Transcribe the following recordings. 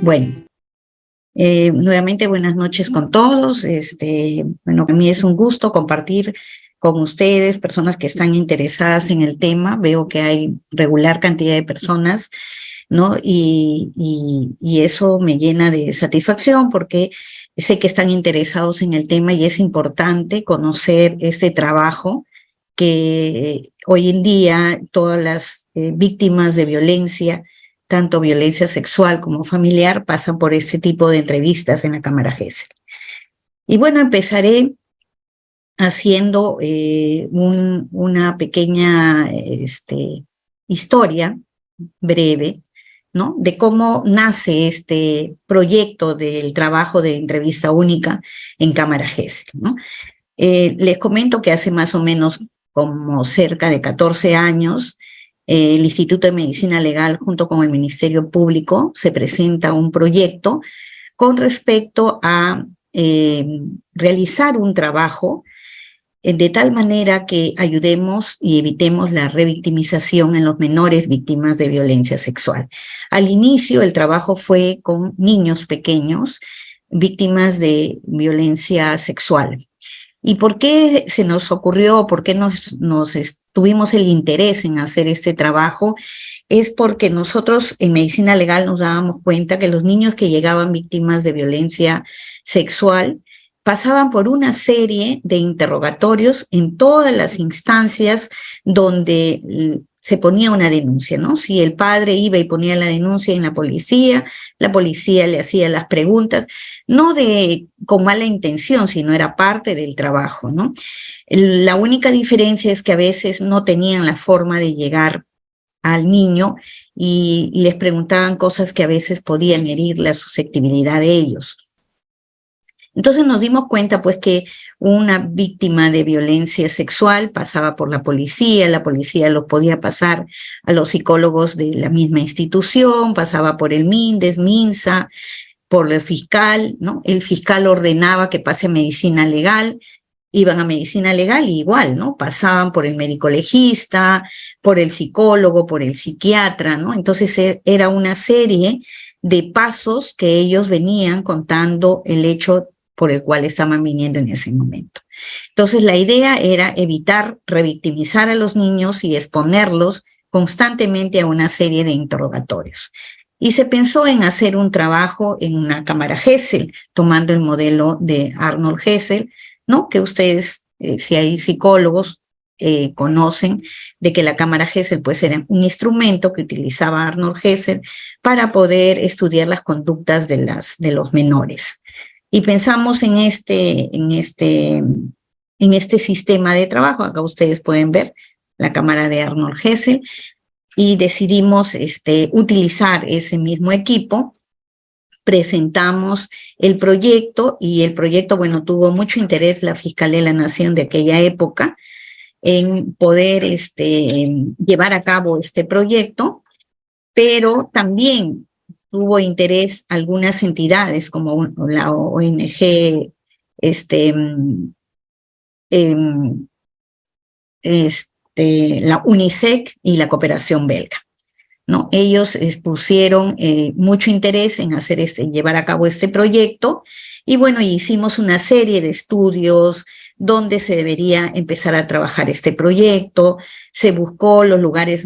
Bueno, nuevamente buenas noches con todos. Bueno, para mí es un gusto compartir con ustedes, personas que están interesadas en el tema. Veo que hay regular cantidad de personas, ¿no? Y eso me llena de satisfacción porque sé que están interesados en el tema y es importante conocer este trabajo que hoy en día todas las víctimas de violencia, tanto violencia sexual como familiar, pasan por este tipo de entrevistas en la Cámara GESEL. Y bueno, empezaré haciendo una pequeña historia breve, ¿no? De cómo nace este proyecto del trabajo de entrevista única en Cámara GESEL, ¿no? Les comento que hace más o menos como cerca de 14 años, el Instituto de Medicina Legal junto con el Ministerio Público se presenta un proyecto con respecto a realizar un trabajo de tal manera que ayudemos y evitemos la revictimización en los menores víctimas de violencia sexual. Al inicio el trabajo fue con niños pequeños víctimas de sexual. ¿Y por qué se nos ocurrió, por qué tuvimos el interés en hacer este trabajo? Es porque nosotros en medicina legal nos dábamos cuenta que los niños que llegaban víctimas de violencia sexual pasaban por una serie de interrogatorios en todas las instancias donde se ponía una denuncia, ¿no? Si el padre iba y ponía la denuncia en la policía le hacía las preguntas, no con mala intención, sino era parte del trabajo, ¿no? La única diferencia es que a veces no tenían la forma de llegar al niño y les preguntaban cosas que a veces podían herir la susceptibilidad de ellos. Entonces nos dimos cuenta pues que una víctima de violencia sexual pasaba por la policía los podía pasar a los psicólogos de la misma institución, pasaba por el MINDES, MINSA, por el fiscal, ¿no? El fiscal ordenaba que pase a medicina legal, iban a medicina legal y igual, ¿no? Pasaban por el médico legista, por el psicólogo, por el psiquiatra, ¿no? Entonces era una serie de pasos que ellos venían contando el hecho por el cual estaban viniendo en ese momento. Entonces la idea era evitar revictimizar a los niños y exponerlos constantemente a una serie de interrogatorios. Y se pensó en hacer un trabajo en una Cámara GESEL, tomando el modelo de Arnold Gesell, ¿no? Que ustedes, si hay psicólogos, conocen de que la Cámara GESEL pues era un instrumento que utilizaba Arnold Gesell para poder estudiar las conductas de los menores. Y pensamos en este sistema de trabajo. Acá ustedes pueden ver la cámara de Arnold Gesell y decidimos utilizar ese mismo equipo. Presentamos el proyecto y el proyecto, bueno, tuvo mucho interés la Fiscalía de la Nación de aquella época en poder llevar a cabo este proyecto, pero también tuvo interés algunas entidades como la ONG, la UNICEF y la Cooperación Belga, ¿no? Ellos pusieron mucho interés en llevar a cabo este proyecto y bueno, hicimos una serie de estudios donde se debería empezar a trabajar este proyecto. Se buscó los lugares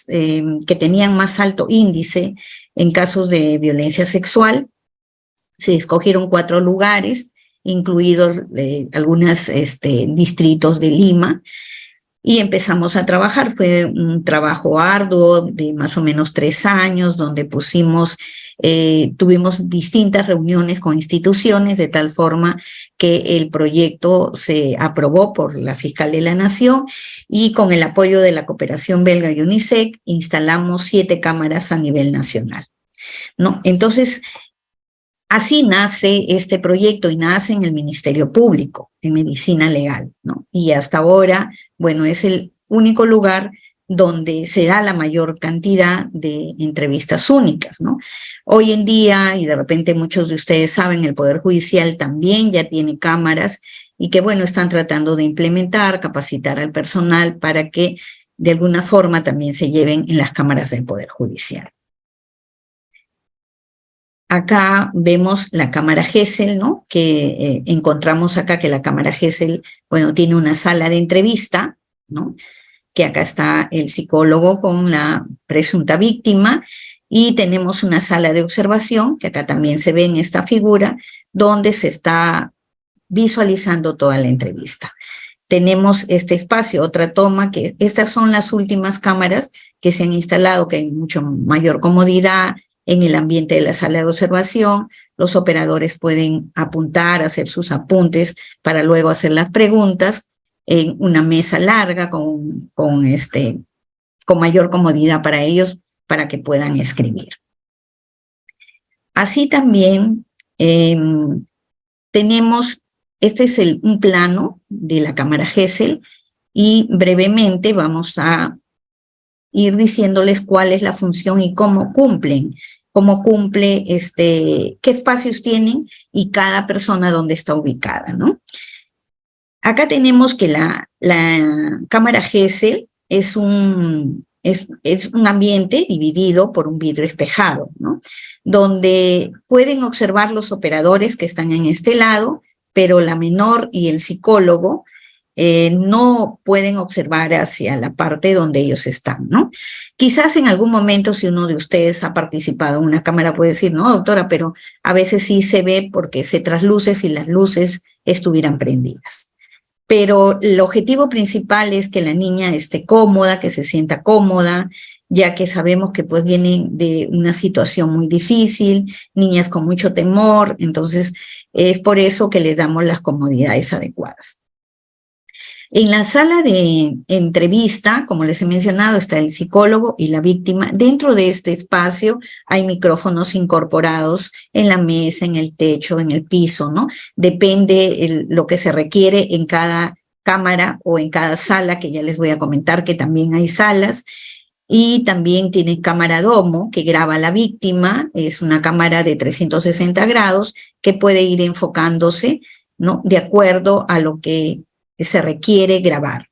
que tenían más alto índice en casos de violencia sexual. Se escogieron 4 lugares, incluidos algunos distritos de Lima, y empezamos a trabajar. Fue un trabajo arduo de más o menos 3 años, donde tuvimos distintas reuniones con instituciones, de tal forma que el proyecto se aprobó por la Fiscalía de la Nación y con el apoyo de la Cooperación Belga y UNICEF instalamos 7 cámaras a nivel nacional, ¿no? Entonces, así nace este proyecto y nace en el Ministerio Público, en Medicina Legal, ¿no? Y hasta ahora, bueno, es el único lugar donde se da la mayor cantidad de entrevistas únicas, ¿no? Hoy en día, y de repente muchos de ustedes saben, el Poder Judicial también ya tiene cámaras y que, bueno, están tratando de implementar, capacitar al personal para que de alguna forma también se lleven en las cámaras del Poder Judicial. Acá vemos la cámara Gesell, ¿no? Que encontramos acá que la cámara Gesell, bueno, tiene una sala de entrevista, ¿no? Que acá está el psicólogo con la presunta víctima, y tenemos una sala de observación, que acá también se ve en esta figura, donde se está visualizando toda la entrevista. Tenemos este espacio, otra toma, que estas son las últimas cámaras que se han instalado, que hay mucho mayor comodidad en el ambiente de la sala de observación. Los operadores pueden apuntar, hacer sus apuntes para luego hacer las preguntas en una mesa larga con mayor comodidad para ellos, para que puedan escribir. Así también tenemos, este es un plano de la cámara Gesell, y brevemente vamos a ir diciéndoles cuál es la función y cómo cumple, qué espacios tienen y cada persona dónde está ubicada, ¿no? Acá tenemos que la cámara Gesell es un ambiente dividido por un vidrio espejado, ¿no? Donde pueden observar los operadores que están en este lado, pero la menor y el psicólogo no pueden observar hacia la parte donde ellos están, ¿no? Quizás en algún momento, si uno de ustedes ha participado en una cámara, puede decir, no, doctora, pero a veces sí se ve porque se trasluce si las luces estuvieran prendidas. Pero el objetivo principal es que la niña esté cómoda, que se sienta cómoda, ya que sabemos que pues vienen de una situación muy difícil, niñas con mucho temor, entonces es por eso que les damos las comodidades adecuadas. En la sala de entrevista, como les he mencionado, está el psicólogo y la víctima. Dentro de este espacio hay micrófonos incorporados en la mesa, en el techo, en el piso, ¿no? Depende lo que se requiere en cada cámara o en cada sala, que ya les voy a comentar que también hay salas. Y también tiene cámara domo, que graba a la víctima. Es una cámara de 360 grados que puede ir enfocándose, ¿no? De acuerdo a lo que se requiere grabar.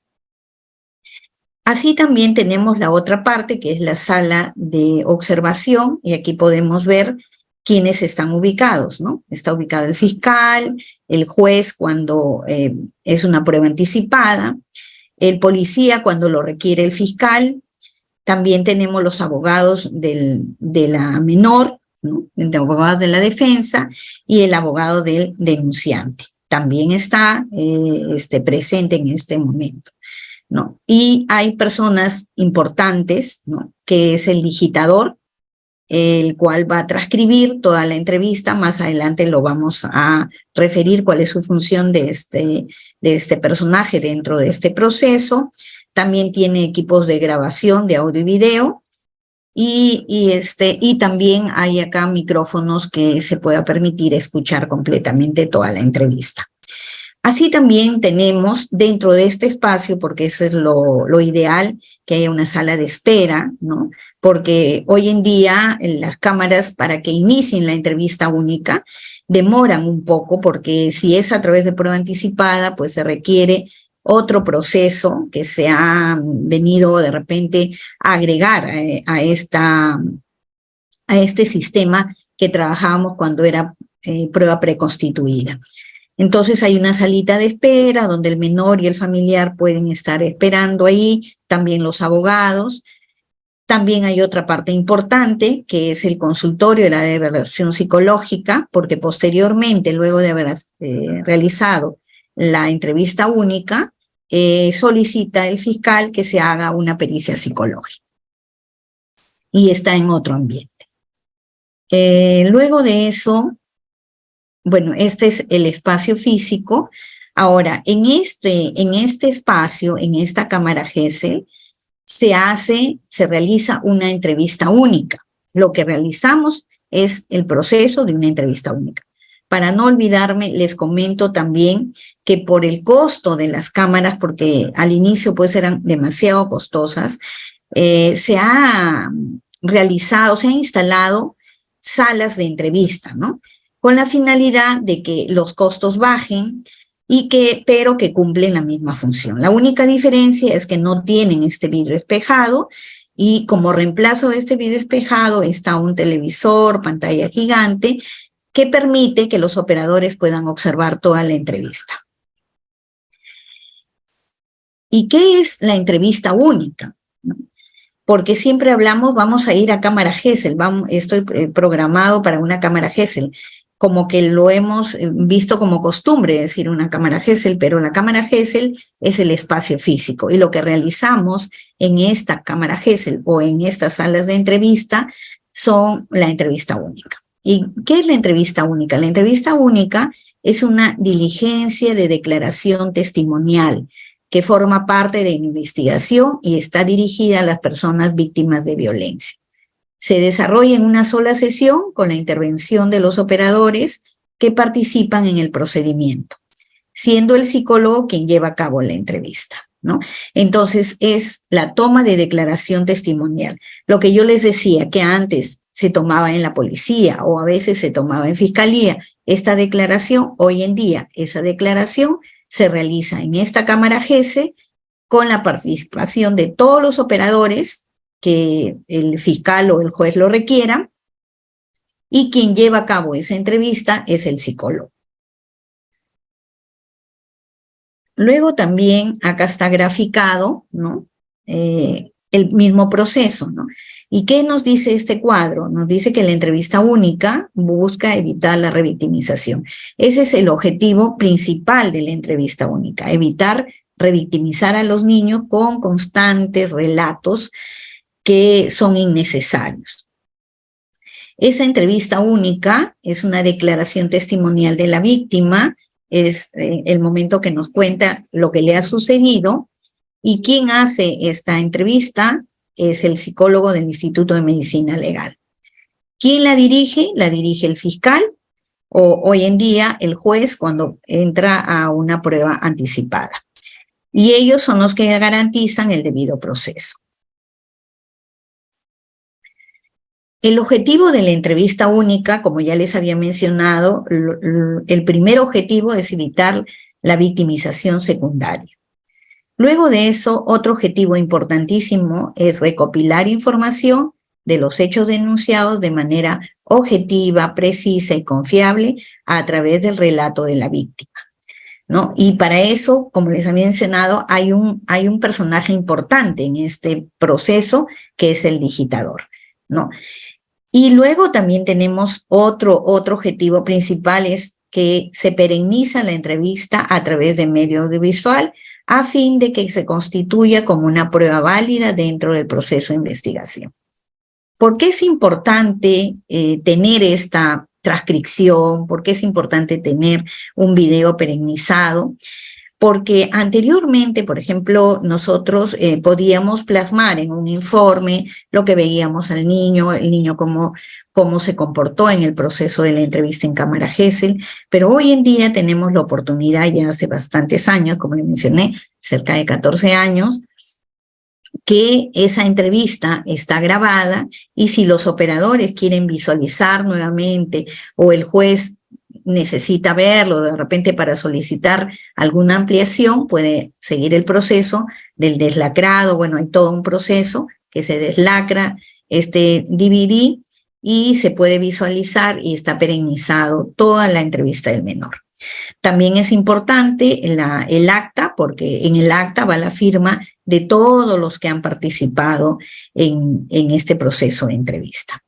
Así también tenemos la otra parte, que es la sala de observación, y aquí podemos ver quiénes están ubicados, ¿no? Está ubicado el fiscal, el juez cuando es una prueba anticipada, el policía cuando lo requiere el fiscal. También tenemos los abogados de la menor, ¿no? El abogado de la defensa y el abogado del denunciante. También está presente en este momento, ¿no? Y hay personas importantes, ¿no? Que es el digitador, el cual va a transcribir toda la entrevista. Más adelante lo vamos a referir cuál es su función de este personaje dentro de este proceso. También tiene equipos de grabación de audio y video. Y también hay acá micrófonos que se pueda permitir escuchar completamente toda la entrevista. Así también tenemos dentro de este espacio, porque eso es lo ideal, que haya una sala de espera, ¿no? Porque hoy en día las cámaras, para que inicien la entrevista única, demoran un poco, porque si es a través de prueba anticipada, pues se requiere otro proceso que se ha venido de repente a agregar a este sistema que trabajábamos cuando era prueba preconstituida. Entonces hay una salita de espera donde el menor y el familiar pueden estar esperando ahí, también los abogados. También hay otra parte importante, que es el consultorio de la evaluación psicológica, porque posteriormente, luego de haber realizado la entrevista única, solicita el fiscal que se haga una pericia psicológica. Y está en otro ambiente. Luego de eso, bueno, este es el espacio físico. Ahora, en este espacio, en esta cámara Gesell, se realiza una entrevista única. Lo que realizamos es el proceso de una entrevista única. Para no olvidarme, les comento también que por el costo de las cámaras, porque al inicio pues eran demasiado costosas, se ha instalado salas de entrevista, ¿no? Con la finalidad de que los costos bajen, pero que cumplen la misma función. La única diferencia es que no tienen este vidrio espejado Y como reemplazo de este video espejado está un televisor, pantalla gigante, que permite que los operadores puedan observar toda la entrevista. ¿Y qué es la entrevista única? Porque siempre hablamos, vamos a ir a cámara Gesell, estoy programado para una cámara Gesell, como que lo hemos visto como costumbre decir una cámara Gesell, pero la cámara Gesell es el espacio físico, y lo que realizamos en esta cámara Gesell o en estas salas de entrevista son la entrevista única. ¿Y qué es la entrevista única? La entrevista única es una diligencia de declaración testimonial que forma parte de la investigación y está dirigida a las personas víctimas de violencia. Se desarrolla en una sola sesión con la intervención de los operadores que participan en el procedimiento, siendo el psicólogo quien lleva a cabo la entrevista, ¿no? Entonces es la toma de declaración testimonial. Lo que yo les decía que antes se tomaba en la policía o a veces se tomaba en fiscalía, esta declaración, hoy en día esa declaración se realiza en esta cámara Gesell con la participación de todos los operadores que el fiscal o el juez lo requieran, y quien lleva a cabo esa entrevista es el psicólogo. Luego también acá está graficado, ¿no? El mismo proceso, ¿no? ¿Y qué nos dice este cuadro? Nos dice que la entrevista única busca evitar la revictimización. Ese es el objetivo principal de la entrevista única, evitar revictimizar a los niños con constantes relatos que son innecesarios. Esa entrevista única es una declaración testimonial de la víctima, es el momento que nos cuenta lo que le ha sucedido, y quien hace esta entrevista es el psicólogo del Instituto de Medicina Legal. ¿Quién la dirige? La dirige el fiscal o hoy en día el juez cuando entra a una prueba anticipada. Y ellos son los que garantizan el debido proceso. El objetivo de la entrevista única, como ya les había mencionado, el primer objetivo es evitar la victimización secundaria. Luego de eso, otro objetivo importantísimo es recopilar información de los hechos denunciados de manera objetiva, precisa y confiable a través del relato de la víctima, ¿no? Y para eso, como les había mencionado, hay un personaje importante en este proceso que es el digitador, ¿no? Y luego también tenemos otro objetivo principal, es que se perenniza la entrevista a través de medio audiovisual a fin de que se constituya como una prueba válida dentro del proceso de investigación. ¿Por qué es importante tener esta transcripción? ¿Por qué es importante tener un video perennizado? Porque anteriormente, por ejemplo, nosotros podíamos plasmar en un informe lo que veíamos al niño, el niño cómo se comportó en el proceso de la entrevista en cámara Gesell, pero hoy en día tenemos la oportunidad, ya hace bastantes años, como le mencioné, cerca de 14 años, que esa entrevista está grabada, y si los operadores quieren visualizar nuevamente o el juez necesita verlo de repente para solicitar alguna ampliación, puede seguir el proceso del deslacrado. Bueno, hay todo un proceso que se deslacra este DVD y se puede visualizar y está perennizado toda la entrevista del menor. También es importante el acta, porque en el acta va la firma de todos los que han participado en este proceso de entrevista.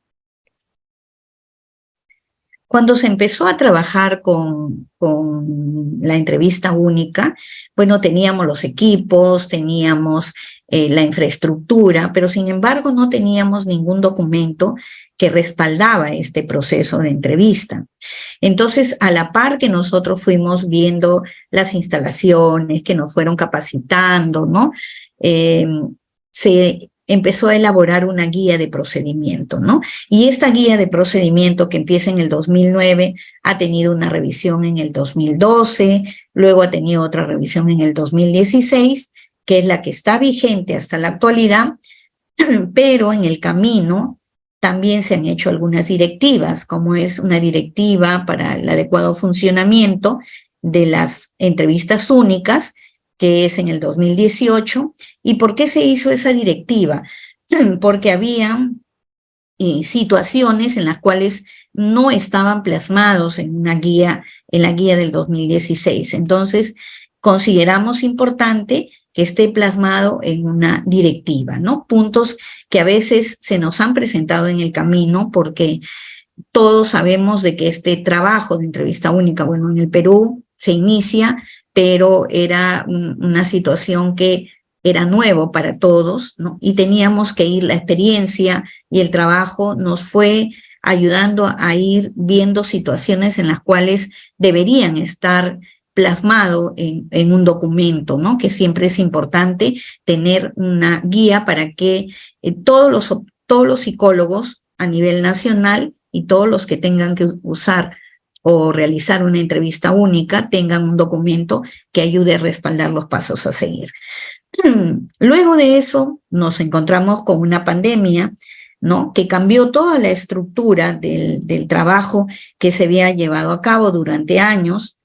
Cuando se empezó a trabajar con la entrevista única, bueno, teníamos los equipos, teníamos la infraestructura, pero sin embargo no teníamos ningún documento que respaldaba este proceso de entrevista. Entonces, a la par que nosotros fuimos viendo las instalaciones, que nos fueron capacitando, ¿no? Se empezó a elaborar una guía de procedimiento, ¿no? Y esta guía de procedimiento, que empieza en el 2009, ha tenido una revisión en el 2012, luego ha tenido otra revisión en el 2016, que es la que está vigente hasta la actualidad, pero en el camino también se han hecho algunas directivas, como es una directiva para el adecuado funcionamiento de las entrevistas únicas, que es en el 2018. ¿Y por qué se hizo esa directiva? porque había situaciones en las cuales no estaban plasmados en una guía, en la guía del 2016. Entonces, consideramos importante que esté plasmado en una directiva, ¿no? Puntos que a veces se nos han presentado en el camino porque todos sabemos de que este trabajo de entrevista única, bueno, en el Perú se inicia, pero era una situación que era nuevo para todos, ¿no? Y teníamos que ir, la experiencia y el trabajo nos fue ayudando a ir viendo situaciones en las cuales deberían estar plasmado en un documento, ¿no? Que siempre es importante tener una guía para que todos los psicólogos a nivel nacional y todos los que tengan que usar o realizar una entrevista única tengan un documento que ayude a respaldar los pasos a seguir. Luego de eso nos encontramos con una pandemia, ¿no? Que cambió toda la estructura del trabajo que se había llevado a cabo durante años,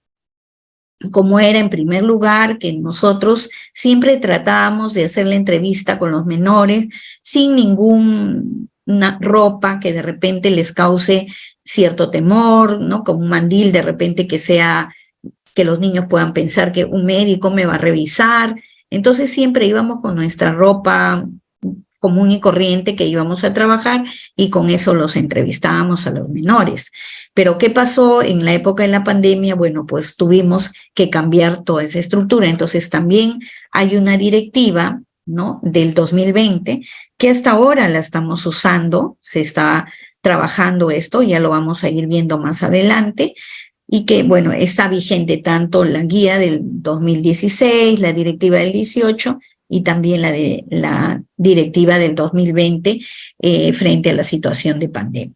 como era en primer lugar que nosotros siempre tratábamos de hacer la entrevista con los menores sin ninguna ropa que de repente les cause cierto temor, ¿no? Como un mandil de repente que los niños puedan pensar que un médico me va a revisar. Entonces siempre íbamos con nuestra ropa común y corriente que íbamos a trabajar y con eso los entrevistábamos a los menores. Pero ¿qué pasó en la época de la pandemia? Bueno, pues tuvimos que cambiar toda esa estructura. Entonces también hay una directiva, ¿no? Del 2020 que hasta ahora la estamos usando, se está trabajando esto, ya lo vamos a ir viendo más adelante, y que, bueno, está vigente tanto la guía del 2016, la directiva del 18 y también la directiva del 2020 frente a la situación de pandemia.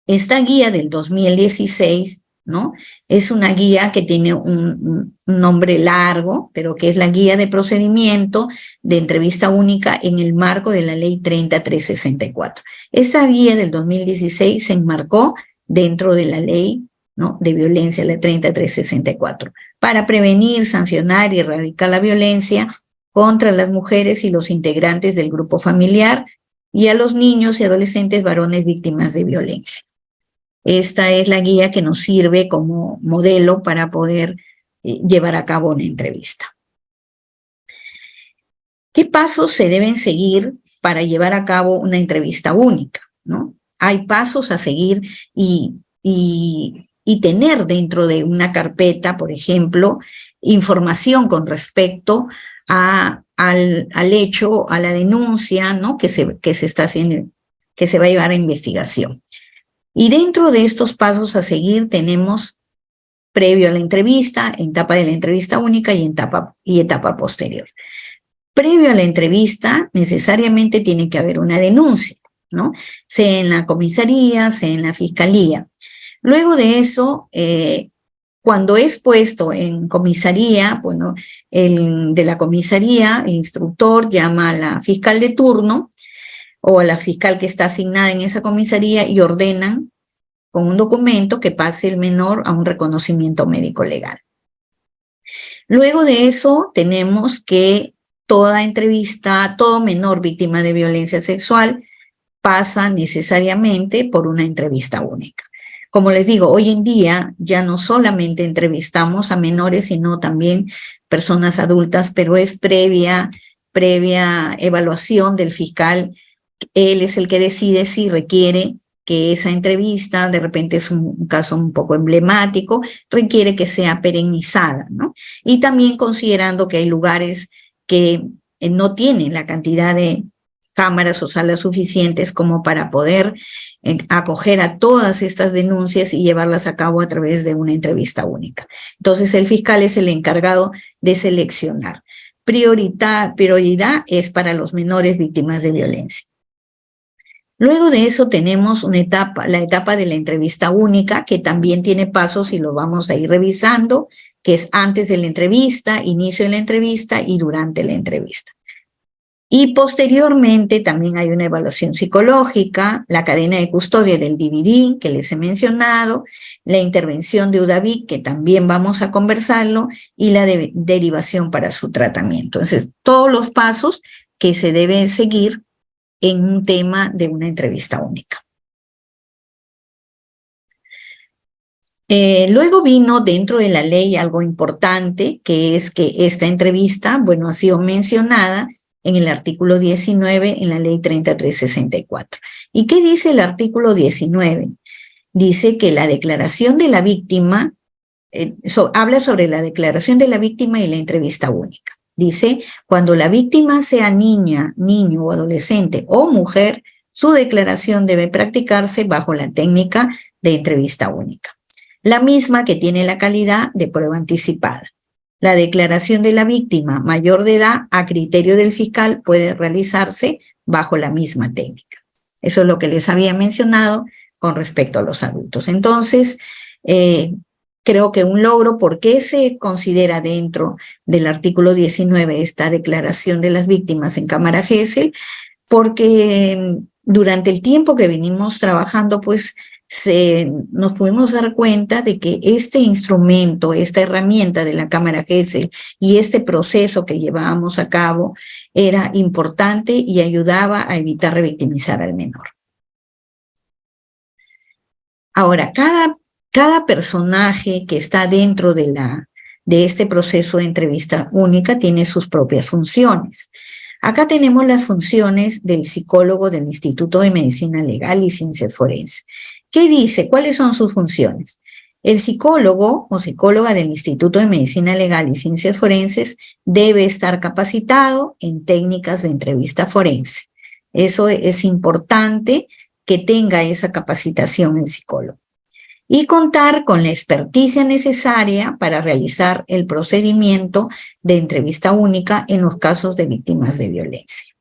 Esta guía del 2016, ¿no? Es una guía que tiene un nombre largo, pero que es la guía de procedimiento de entrevista única en el marco de la ley 30364. Esta guía del 2016 se enmarcó dentro de la ley, ¿no? De violencia, la 30364, para prevenir, sancionar y erradicar la violencia contra las mujeres y los integrantes del grupo familiar y a los niños y adolescentes varones víctimas de violencia. Esta es la guía que nos sirve como modelo para poder llevar a cabo una entrevista. ¿Qué pasos se deben seguir para llevar a cabo una entrevista única, ¿no? Hay pasos a seguir y tener dentro de una carpeta, por ejemplo, información con respecto al hecho, a la denuncia, ¿no? que se está haciendo, que se va a llevar a investigación. Y dentro de estos pasos a seguir tenemos previo a la entrevista, etapa de la entrevista única y etapa posterior. Previo a la entrevista, necesariamente tiene que haber una denuncia, ¿no? Sea en la comisaría, sea en la fiscalía. Luego de eso, cuando es puesto en comisaría, bueno, de la comisaría, el instructor llama a la fiscal de turno o a la fiscal que está asignada en esa comisaría y ordenan con un documento que pase el menor a un reconocimiento médico legal. Luego de eso, tenemos que toda entrevista, todo menor víctima de violencia sexual pasa necesariamente por una entrevista única. Como les digo, hoy en día ya no solamente entrevistamos a menores, sino también personas adultas, pero es previa evaluación del fiscal. Él es el que decide si requiere que esa entrevista, de repente es un caso un poco emblemático, requiere que sea perennizada, ¿no? Y también considerando que hay lugares que no tienen la cantidad de cámaras o salas suficientes como para poder acoger a todas estas denuncias y llevarlas a cabo a través de una entrevista única. Entonces, el fiscal es el encargado de seleccionar. Prioridad es para los menores víctimas de violencia. Luego de eso tenemos la etapa de la entrevista única, que también tiene pasos y lo vamos a ir revisando, que es antes de la entrevista, inicio de la entrevista y durante la entrevista. Y posteriormente también hay una evaluación psicológica, la cadena de custodia del DVD que les he mencionado, la intervención de UDAVIC, que también vamos a conversarlo, y la derivación para su tratamiento. Entonces, todos los pasos que se debe seguir en un tema de una entrevista única. Luego vino dentro de la ley algo importante, que es que esta entrevista, bueno, ha sido mencionada en el artículo 19 en la ley 3364. ¿Y qué dice el artículo 19? Dice que la declaración de la víctima, habla sobre la declaración de la víctima y la entrevista única. Dice, cuando la víctima sea niña, niño o adolescente o mujer, su declaración debe practicarse bajo la técnica de entrevista única, la misma que tiene la calidad de prueba anticipada. La declaración de la víctima mayor de edad a criterio del fiscal puede realizarse bajo la misma técnica. Eso es lo que les había mencionado con respecto a los adultos. Entonces, creo que un logro. ¿Por qué se considera dentro del artículo 19 esta declaración de las víctimas en Cámara Gesell? Porque durante el tiempo que venimos trabajando, pues nos pudimos dar cuenta de que este instrumento, esta herramienta de la Cámara Gesell y este proceso que llevábamos a cabo era importante y ayudaba a evitar revictimizar al menor. Ahora, cada personaje que está dentro de este proceso de entrevista única tiene sus propias funciones. Acá tenemos las funciones del psicólogo del Instituto de Medicina Legal y Ciencias Forenses. ¿Qué dice? ¿Cuáles son sus funciones? El psicólogo o psicóloga del Instituto de Medicina Legal y Ciencias Forenses debe estar capacitado en técnicas de entrevista forense. Eso es importante, que tenga esa capacitación el psicólogo. Y contar con la experticia necesaria para realizar el procedimiento de entrevista única en los casos de víctimas de violencia.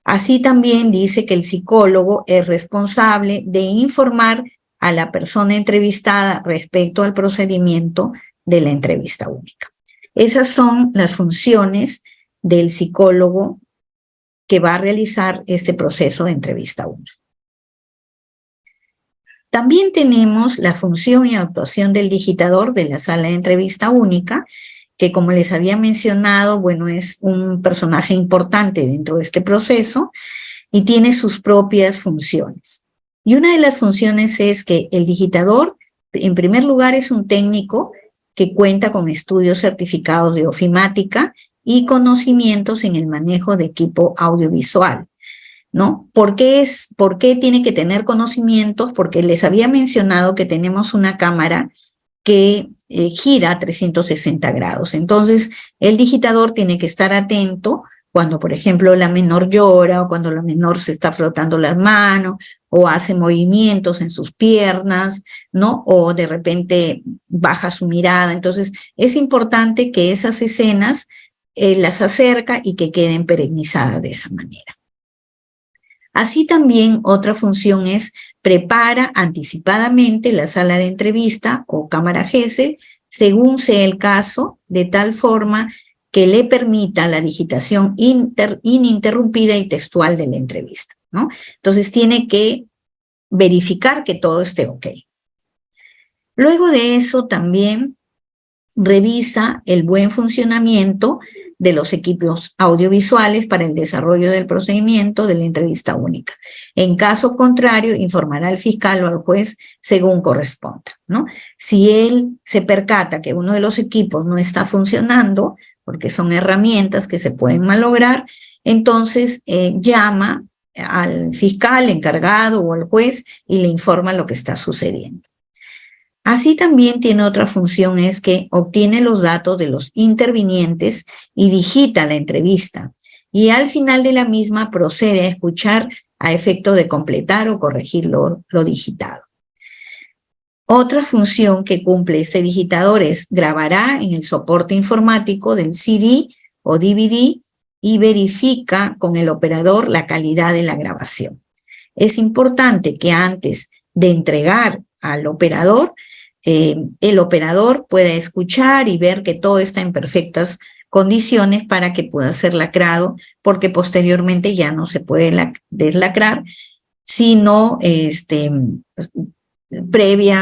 Así también dice que el psicólogo es responsable de informar a la persona entrevistada respecto al procedimiento de la entrevista única. Esas son las funciones del psicólogo que va a realizar este proceso de entrevista única. También tenemos la función y actuación del digitador de la sala de entrevista única, que como les había mencionado, bueno, es un personaje importante dentro de este proceso y tiene sus propias funciones. Y una de las funciones es que el digitador, en primer lugar, es un técnico que cuenta con estudios certificados de ofimática y conocimientos en el manejo de equipo audiovisual, ¿no? ¿Por qué tiene que tener conocimientos? Porque les había mencionado que tenemos una cámara que gira a 360 grados. Entonces, el digitador tiene que estar atento cuando, por ejemplo, la menor llora o cuando la menor se está frotando las manos o hace movimientos en sus piernas, ¿no? O de repente baja su mirada. Entonces, es importante que esas escenas las acerca y que queden perenizadas de esa manera. Así también otra función es prepara anticipadamente la sala de entrevista o cámara Gesell según sea el caso, de tal forma que le permita la digitación ininterrumpida y textual de la entrevista, ¿no? Entonces tiene que verificar que todo esté ok. Luego de eso también revisa el buen funcionamiento de los equipos audiovisuales para el desarrollo del procedimiento de la entrevista única. En caso contrario, informará al fiscal o al juez según corresponda, ¿no? Si él se percata que uno de los equipos no está funcionando, porque son herramientas que se pueden malograr, entonces llama al fiscal encargado o al juez y le informa lo que está sucediendo. Así también tiene otra función, es que obtiene los datos de los intervinientes y digita la entrevista. Y al final de la misma procede a escuchar a efecto de completar o corregir lo digitado. Otra función que cumple este digitador es grabará en el soporte informático del CD o DVD y verifica con el operador la calidad de la grabación. Es importante que antes de entregar al operador, el operador pueda escuchar y ver que todo está en perfectas condiciones para que pueda ser lacrado, porque posteriormente ya no se puede deslacrar, sino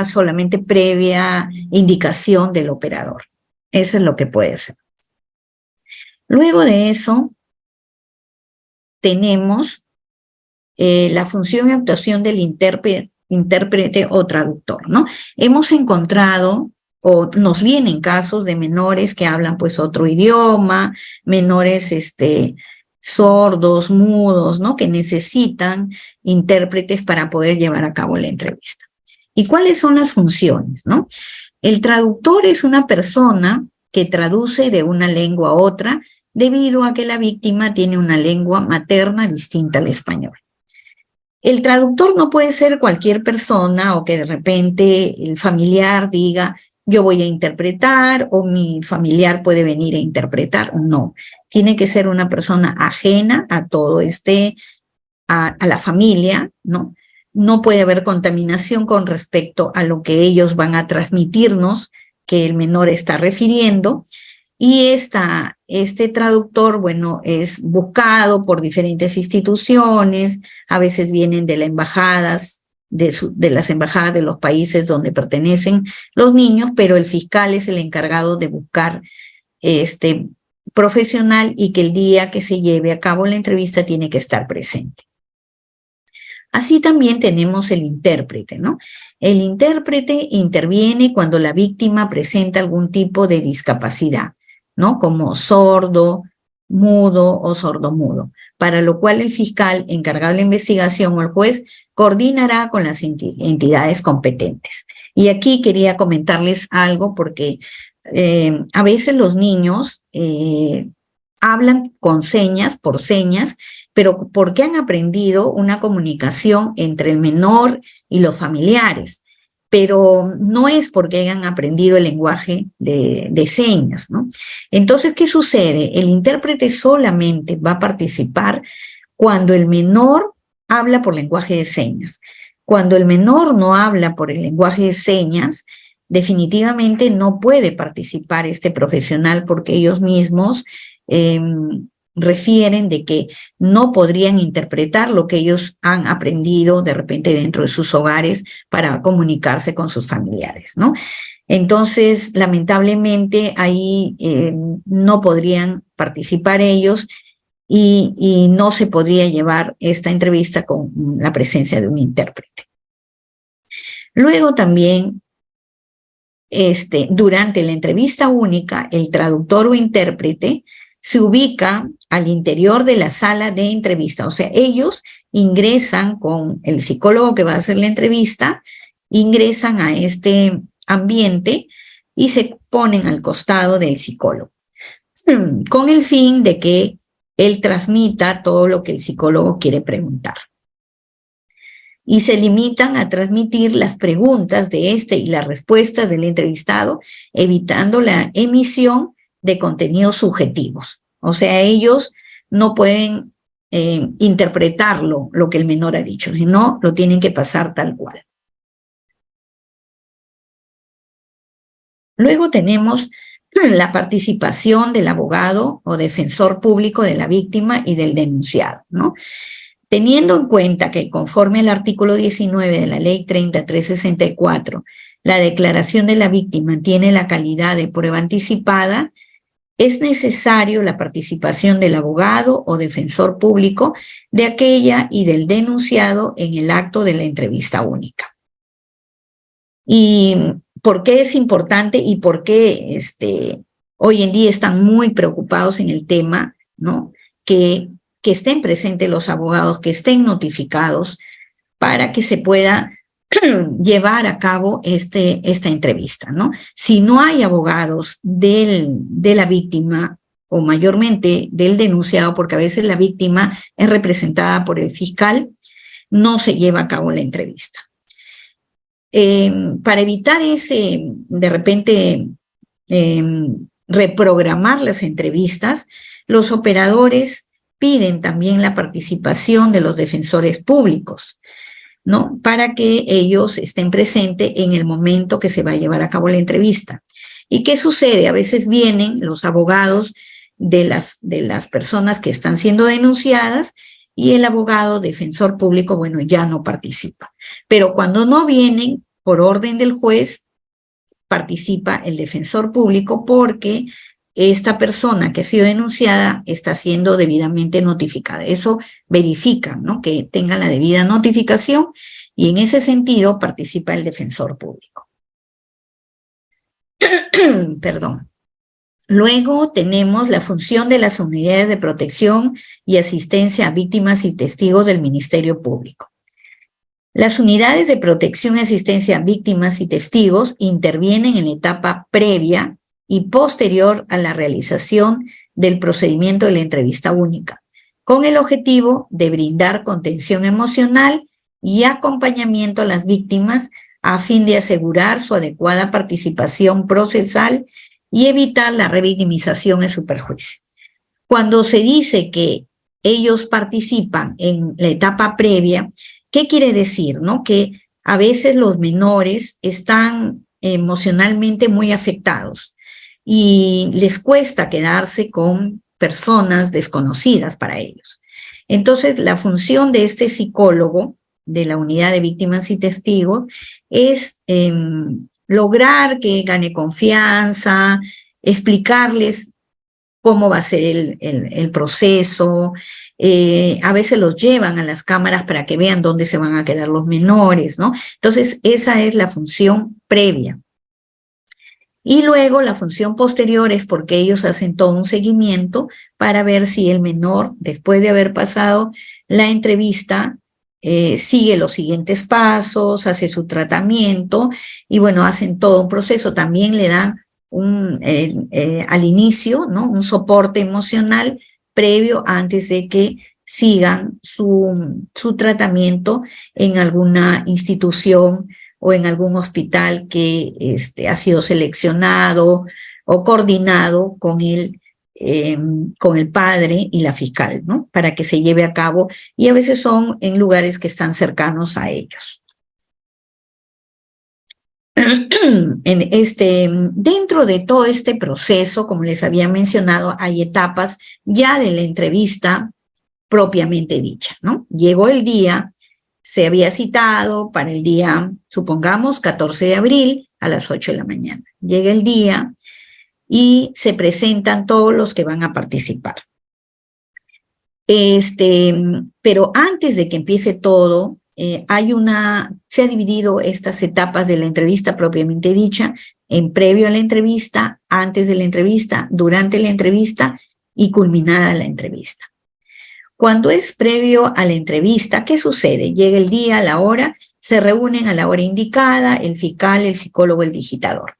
solamente previa indicación del operador. Eso es lo que puede hacer. Luego de eso, tenemos la función y actuación del intérprete o traductor, ¿no? Hemos encontrado o nos vienen casos de menores que hablan pues otro idioma, menores sordos, mudos, ¿no? Que necesitan intérpretes para poder llevar a cabo la entrevista. ¿Y cuáles son las funciones, no? El traductor es una persona que traduce de una lengua a otra debido a que la víctima tiene una lengua materna distinta al español. El traductor no puede ser cualquier persona o que de repente el familiar diga, yo voy a interpretar o mi familiar puede venir a interpretar. No, tiene que ser una persona ajena a todo a la familia, ¿no? No puede haber contaminación con respecto a lo que ellos van a transmitirnos, que el menor está refiriendo. Y este traductor, bueno, es buscado por diferentes instituciones, a veces vienen de las embajadas, de las embajadas de los países donde pertenecen los niños, pero el fiscal es el encargado de buscar este profesional y que el día que se lleve a cabo la entrevista tiene que estar presente. Así también tenemos el intérprete, ¿no? El intérprete interviene cuando la víctima presenta algún tipo de discapacidad, ¿no? Como sordo, mudo o sordomudo, para lo cual el fiscal encargado de la investigación o el juez coordinará con las entidades competentes. Y aquí quería comentarles algo porque a veces los niños hablan con señas, por señas, pero porque han aprendido una comunicación entre el menor y los familiares, pero no es porque hayan aprendido el lenguaje de señas, ¿no? Entonces, ¿qué sucede? El intérprete solamente va a participar cuando el menor habla por lenguaje de señas. Cuando el menor no habla por el lenguaje de señas, definitivamente no puede participar este profesional porque ellos mismos refieren de que no podrían interpretar lo que ellos han aprendido de repente dentro de sus hogares para comunicarse con sus familiares, ¿no? Entonces, lamentablemente, ahí no podrían participar ellos y no se podría llevar esta entrevista con la presencia de un intérprete. Luego también, durante la entrevista única, el traductor o intérprete se ubica al interior de la sala de entrevista. O sea, ellos ingresan con el psicólogo que va a hacer la entrevista, ingresan a este ambiente y se ponen al costado del psicólogo, con el fin de que él transmita todo lo que el psicólogo quiere preguntar. Y se limitan a transmitir las preguntas de y las respuestas del entrevistado, evitando la emisión de contenidos subjetivos. O sea, ellos no pueden interpretarlo, lo que el menor ha dicho, sino lo tienen que pasar tal cual. Luego tenemos la participación del abogado o defensor público de la víctima y del denunciado, ¿no? Teniendo en cuenta que conforme al artículo 19 de la Ley 3364, la declaración de la víctima tiene la calidad de prueba anticipada, es necesario la participación del abogado o defensor público de aquella y del denunciado en el acto de la entrevista única. ¿Y por qué es importante y por qué hoy en día están muy preocupados en el tema, ¿no? Que estén presentes los abogados, que estén notificados para que se pueda llevar a cabo esta entrevista, ¿no? Si no hay abogados de la víctima o mayormente del denunciado, porque a veces la víctima es representada por el fiscal, no se lleva a cabo la entrevista. Para evitar de repente, reprogramar las entrevistas, los operadores piden también la participación de los defensores públicos, ¿no? Para que ellos estén presentes en el momento que se va a llevar a cabo la entrevista. ¿Y qué sucede? A veces vienen los abogados de las personas que están siendo denunciadas y el abogado defensor público, bueno, ya no participa. Pero cuando no vienen, por orden del juez, participa el defensor público porque esta persona que ha sido denunciada está siendo debidamente notificada. Eso verifica, ¿no?, que tenga la debida notificación, y en ese sentido participa el defensor público. Perdón. Luego tenemos la función de las unidades de protección y asistencia a víctimas y testigos del Ministerio Público. Las unidades de protección y asistencia a víctimas y testigos intervienen en la etapa previa y posterior a la realización del procedimiento de la entrevista única, con el objetivo de brindar contención emocional y acompañamiento a las víctimas a fin de asegurar su adecuada participación procesal y evitar la revictimización en su perjuicio. Cuando se dice que ellos participan en la etapa previa, ¿qué quiere decir, no? Que a veces los menores están emocionalmente muy afectados y les cuesta quedarse con personas desconocidas para ellos. Entonces, la función de este psicólogo de la unidad de víctimas y testigos es lograr que gane confianza, explicarles cómo va a ser el proceso. A veces los llevan a las cámaras para que vean dónde se van a quedar los menores, ¿no? Entonces, esa es la función previa. Y luego la función posterior es porque ellos hacen todo un seguimiento para ver si el menor, después de haber pasado la entrevista, sigue los siguientes pasos, hace su tratamiento y bueno, hacen todo un proceso. También le dan al inicio, ¿no?, un soporte emocional previo antes de que sigan su tratamiento en alguna institución o en algún hospital que ha sido seleccionado o coordinado con el padre y la fiscal, ¿no?, para que se lleve a cabo, y a veces son en lugares que están cercanos a ellos. Dentro de todo este proceso, como les había mencionado, hay etapas ya de la entrevista propiamente dicha, ¿no? Llegó el día, se había citado para el día, supongamos, 14 de abril a las 8 de la mañana. Llega el día y se presentan todos los que van a participar. Pero antes de que empiece todo, se ha dividido estas etapas de la entrevista propiamente dicha en previo a la entrevista, antes de la entrevista, durante la entrevista y culminada la entrevista. Cuando es previo a la entrevista, ¿qué sucede? Llega el día, la hora, se reúnen a la hora indicada, el fiscal, el psicólogo, el digitador.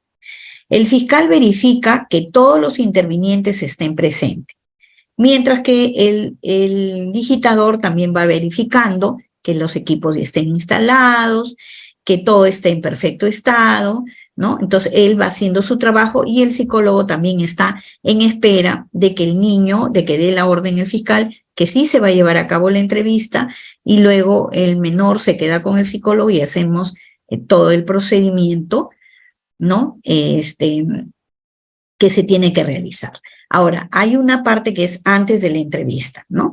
El fiscal verifica que todos los intervinientes estén presentes, mientras que el digitador también va verificando que los equipos estén instalados, que todo esté en perfecto estado, ¿no? Entonces, él va haciendo su trabajo y el psicólogo también está en espera de que el niño, de que dé la orden el fiscal, que sí se va a llevar a cabo la entrevista, y luego el menor se queda con el psicólogo y hacemos todo el procedimiento, ¿no?, que se tiene que realizar. Ahora, hay una parte que es antes de la entrevista, ¿no?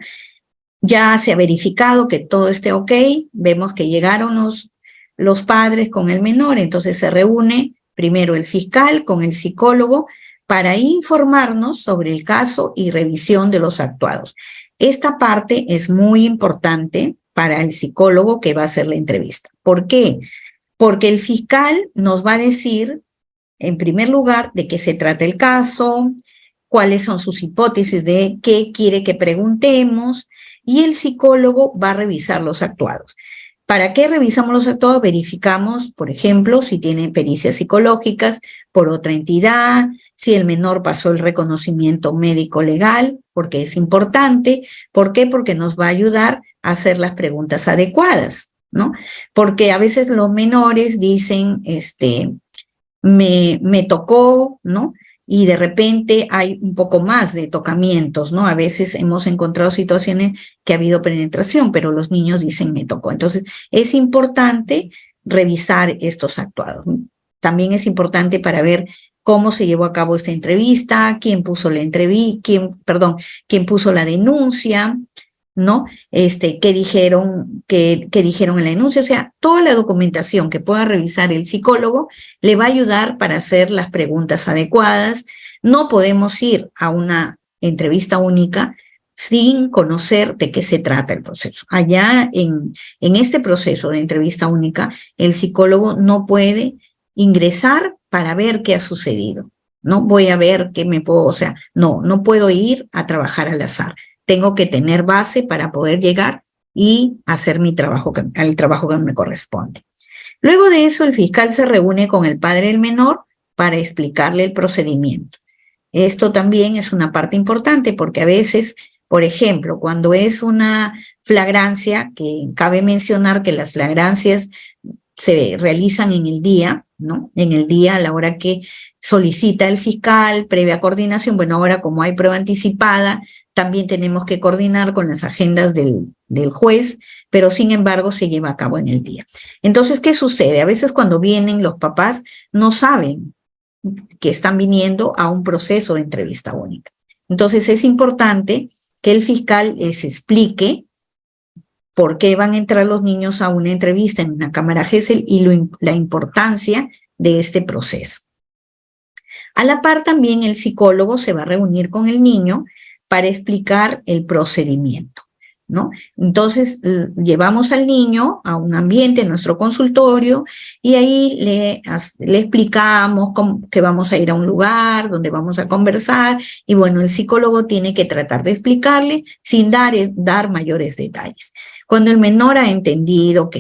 Ya se ha verificado que todo esté ok, vemos que llegaron los padres con el menor, entonces se reúne primero el fiscal con el psicólogo para informarnos sobre el caso y revisión de los actuados. Esta parte es muy importante para el psicólogo que va a hacer la entrevista. ¿Por qué? Porque el fiscal nos va a decir, en primer lugar, de qué se trata el caso, cuáles son sus hipótesis de qué quiere que preguntemos, y el psicólogo va a revisar los actuados. ¿Para qué revisamos los actuados? Verificamos, por ejemplo, si tienen pericias psicológicas por otra entidad, si el menor pasó el reconocimiento médico legal, porque es importante. ¿Por qué? Porque nos va a ayudar a hacer las preguntas adecuadas, ¿no? Porque a veces los menores dicen, me tocó, ¿no? Y de repente hay un poco más de tocamientos, ¿no? A veces hemos encontrado situaciones que ha habido penetración, pero los niños dicen me tocó. Entonces, es importante revisar estos actuados. También es importante para ver cómo se llevó a cabo esta entrevista, quién puso la quién puso la denuncia, ¿no? ¿Qué dijeron en la denuncia? O sea, toda la documentación que pueda revisar el psicólogo le va a ayudar para hacer las preguntas adecuadas, No podemos ir a una entrevista única sin conocer de qué se trata el proceso. Allá en este proceso de entrevista única, el psicólogo no puede ingresar para ver qué ha sucedido. No voy a ver qué me puedo, o sea, no puedo ir a trabajar al azar. Tengo que tener base para poder llegar y hacer mi trabajo, el trabajo que me corresponde. Luego de eso, el fiscal se reúne con el padre del menor para explicarle el procedimiento. Esto también es una parte importante porque a veces, por ejemplo, cuando es una flagrancia, que cabe mencionar que las flagrancias se realizan en el día, ¿no? En el día, a la hora que solicita el fiscal, previa coordinación. Bueno, ahora como hay prueba anticipada, también tenemos que coordinar con las agendas del juez, pero sin embargo se lleva a cabo en el día. Entonces, ¿qué sucede? A veces cuando vienen los papás no saben que están viniendo a un proceso de entrevista única. Entonces, es importante que el fiscal les explique por qué van a entrar los niños a una entrevista en una cámara GESEL y la importancia de este proceso. A la par también el psicólogo se va a reunir con el niño para explicar el procedimiento, ¿no? Entonces llevamos al niño a un ambiente, en nuestro consultorio, y ahí le explicamos que vamos a ir a un lugar donde vamos a conversar, y bueno, el psicólogo tiene que tratar de explicarle sin dar mayores detalles. Cuando el menor ha entendido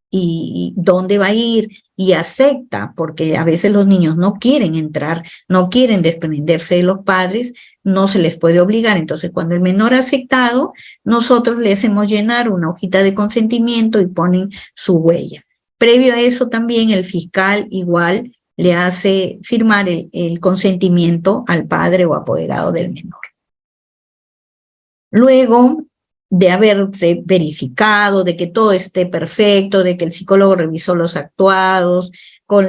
y dónde va a ir y acepta, porque a veces los niños no quieren entrar, no quieren desprenderse de los padres, no se les puede obligar. Entonces, cuando el menor ha aceptado, nosotros le hacemos llenar una hojita de consentimiento y ponen su huella. Previo a eso también el fiscal igual le hace firmar el consentimiento al padre o apoderado del menor. Luego de haberse verificado, de que todo esté perfecto, de que el psicólogo revisó los actuados, con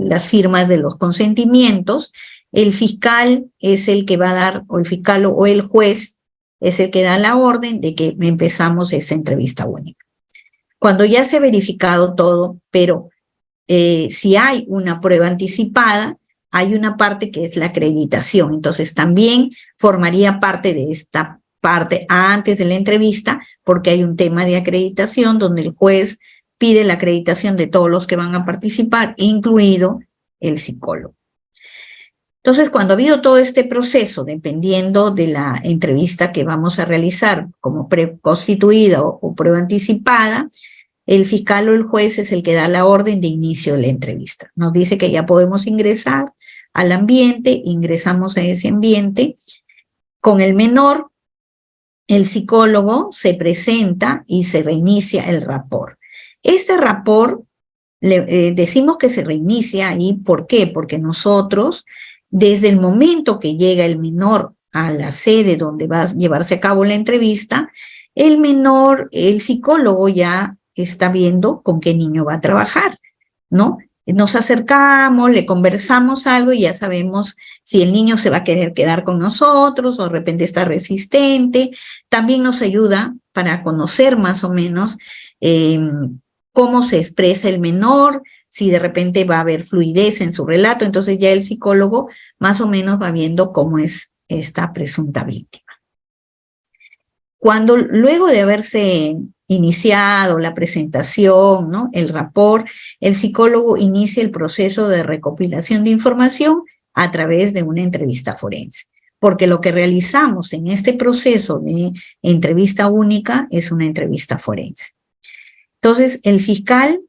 las firmas de los consentimientos, el fiscal es el que va a dar, o el fiscal o el juez es el que da la orden de que empezamos esta entrevista única. Cuando ya se ha verificado todo, pero si hay una prueba anticipada, hay una parte que es la acreditación. Entonces también formaría parte de esta parte antes de la entrevista, porque hay un tema de acreditación donde el juez pide la acreditación de todos los que van a participar, incluido el psicólogo. Entonces, cuando ha habido todo este proceso, dependiendo de la entrevista que vamos a realizar como preconstituida o prueba anticipada, el fiscal o el juez es el que da la orden de inicio de la entrevista. Nos dice que ya podemos ingresar al ambiente, ingresamos a ese ambiente. Con el menor, el psicólogo se presenta y se reinicia el rapport. Este rapport, decimos que se reinicia ahí, ¿por qué? Porque nosotros, desde el momento que llega el menor a la sede donde va a llevarse a cabo la entrevista, el menor, el psicólogo ya está viendo con qué niño va a trabajar, ¿no? Nos acercamos, le conversamos algo y ya sabemos si el niño se va a querer quedar con nosotros o de repente está resistente. También nos ayuda para conocer más o menos cómo se expresa el menor, si de repente va a haber fluidez en su relato. Entonces ya el psicólogo más o menos va viendo cómo es esta presunta víctima. Cuando luego de haberse iniciado la presentación, ¿no? El rapport, el psicólogo inicia el proceso de recopilación de información a través de una entrevista forense, porque lo que realizamos en este proceso de entrevista única es una entrevista forense. Entonces, el fiscal,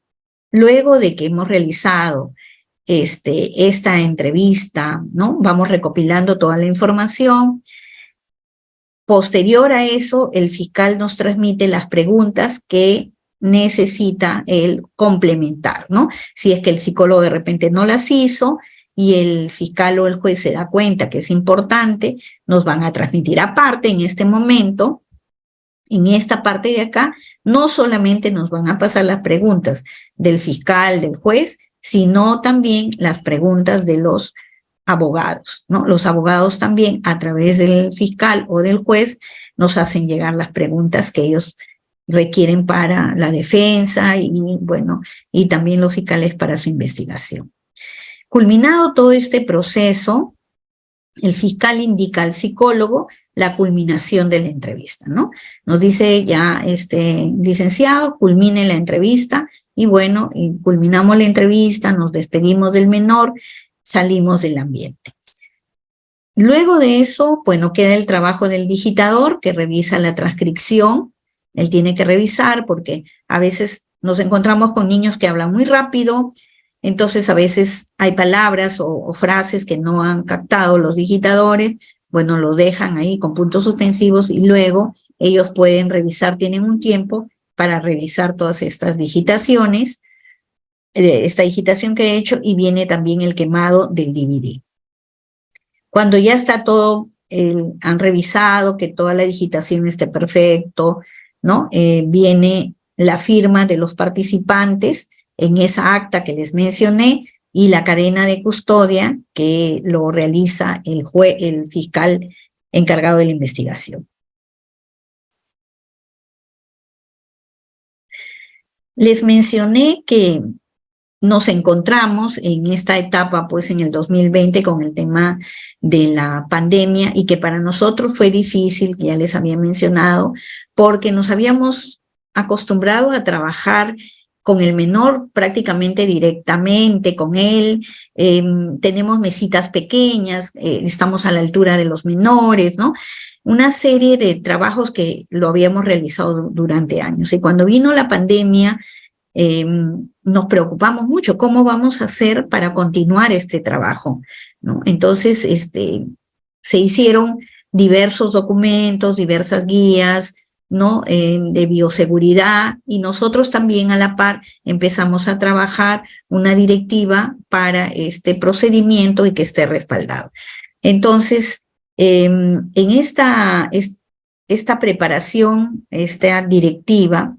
luego de que hemos realizado esta entrevista, ¿no? Vamos recopilando toda la información. Posterior a eso, el fiscal nos transmite las preguntas que necesita él complementar, ¿no? Si es que el psicólogo de repente no las hizo y el fiscal o el juez se da cuenta que es importante, nos van a transmitir aparte en este momento. En esta parte de acá, no solamente nos van a pasar las preguntas del fiscal, del juez, sino también las preguntas de los abogados, ¿no? Los abogados también, a través del fiscal o del juez, nos hacen llegar las preguntas que ellos requieren para la defensa y, bueno, y también los fiscales para su investigación. Culminado todo este proceso, el fiscal indica al psicólogo la culminación de la entrevista, ¿no? Nos dice ya, licenciado, culmine la entrevista, y bueno, y culminamos la entrevista, nos despedimos del menor, salimos del ambiente. Luego de eso, bueno, queda el trabajo del digitador que revisa la transcripción. Él tiene que revisar porque a veces nos encontramos con niños que hablan muy rápido, entonces a veces hay palabras o frases que no han captado los digitadores, bueno, lo dejan ahí con puntos suspensivos y luego ellos pueden revisar, tienen un tiempo para revisar todas estas digitaciones, esta digitación que he hecho, y viene también el quemado del DVD. Cuando ya está todo, han revisado que toda la digitación esté perfecto, ¿no? Viene la firma de los participantes en esa acta que les mencioné y la cadena de custodia que lo realiza el fiscal encargado de la investigación. Les mencioné que nos encontramos en esta etapa, pues en el 2020, con el tema de la pandemia, y que para nosotros fue difícil, ya les había mencionado, porque nos habíamos acostumbrado a trabajar con el menor prácticamente directamente con él, tenemos mesitas pequeñas, estamos a la altura de los menores, ¿no? Una serie de trabajos que lo habíamos realizado durante años. Y cuando vino la pandemia, nos preocupamos mucho, ¿cómo vamos a hacer para continuar este trabajo? ¿No? Entonces, se hicieron diversos documentos, diversas guías, ¿no? De bioseguridad, y nosotros también a la par empezamos a trabajar una directiva para este procedimiento y que esté respaldado. Entonces, en esta preparación, esta directiva,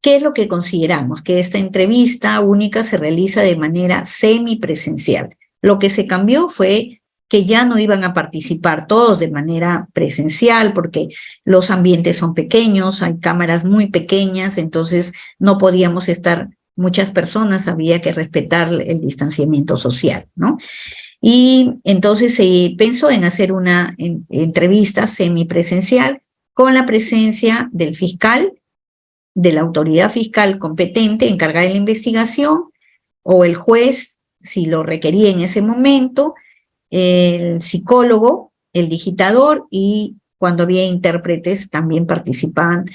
¿qué es lo que consideramos? Que esta entrevista única se realiza de manera semipresencial. Lo que se cambió fue que ya no iban a participar todos de manera presencial porque los ambientes son pequeños, hay cámaras muy pequeñas, entonces no podíamos estar muchas personas, había que respetar el distanciamiento social, ¿no? Y entonces se pensó en hacer una entrevista semipresencial con la presencia del fiscal, de la autoridad fiscal competente encargada de la investigación, o el juez, si lo requería en ese momento, el psicólogo, el digitador, y cuando había intérpretes también participaban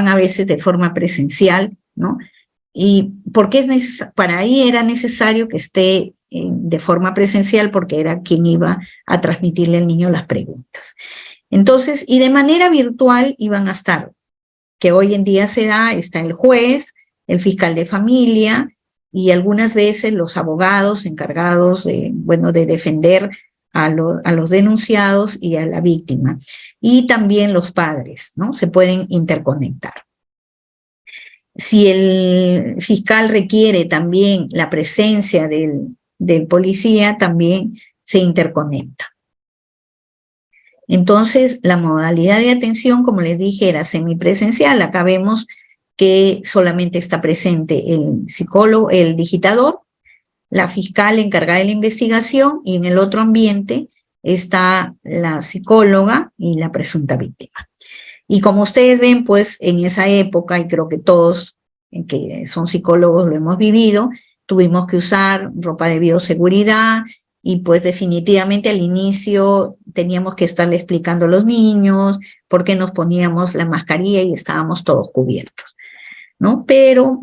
a veces de forma presencial, ¿no? Y porque para ahí era necesario que esté de forma presencial porque era quien iba a transmitirle al niño las preguntas. Entonces, y de manera virtual iban a estar, que hoy en día está el juez, el fiscal de familia y algunas veces los abogados encargados de defender a los denunciados y a la víctima. Y también los padres, ¿no? Se pueden interconectar. Si el fiscal requiere también la presencia del policía, también se interconecta. Entonces, la modalidad de atención, como les dije, era semipresencial. Acá vemos que solamente está presente el psicólogo, el digitador, la fiscal encargada de la investigación, y en el otro ambiente está la psicóloga y la presunta víctima. Y como ustedes ven, pues en esa época, y creo que todos que son psicólogos lo hemos vivido, tuvimos que usar ropa de bioseguridad, y pues definitivamente al inicio teníamos que estarle explicando a los niños por qué nos poníamos la mascarilla y estábamos todos cubiertos, ¿no? Pero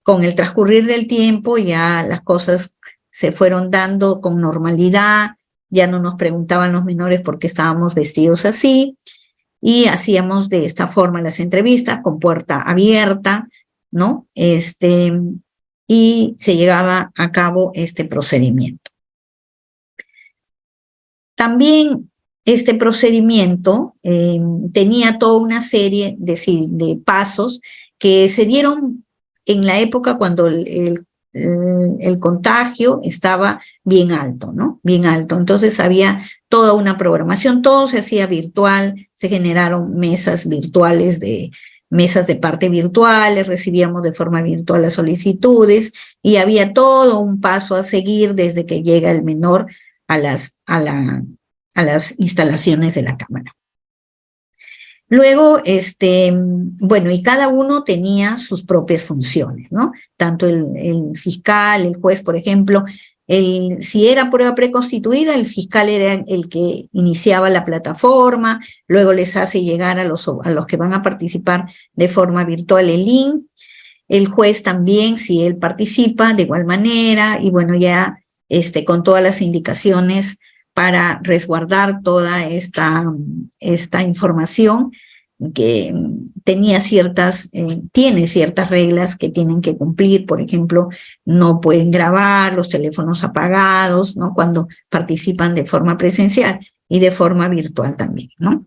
con el transcurrir del tiempo ya las cosas se fueron dando con normalidad, ya no nos preguntaban los menores por qué estábamos vestidos así, y hacíamos de esta forma las entrevistas con puerta abierta, ¿no? Y se llevaba a cabo este procedimiento. También este procedimiento tenía toda una serie de pasos que se dieron en la época cuando el contagio estaba bien alto, ¿no? Bien alto. Entonces había toda una programación, todo se hacía virtual, se generaron mesas virtuales mesas de parte virtuales, recibíamos de forma virtual las solicitudes y había todo un paso a seguir desde que llega el menor a las instalaciones de la Cámara. Luego, bueno, y cada uno tenía sus propias funciones, ¿no? Tanto el fiscal, el juez, por ejemplo, si era prueba preconstituida, el fiscal era el que iniciaba la plataforma, luego les hace llegar a los que van a participar de forma virtual el link, el juez también, si él participa, de igual manera, y bueno, ya con todas las indicaciones para resguardar toda esta información que tiene ciertas reglas que tienen que cumplir. Por ejemplo, no pueden grabar, los teléfonos apagados, ¿no? Cuando participan de forma presencial y de forma virtual también, ¿no?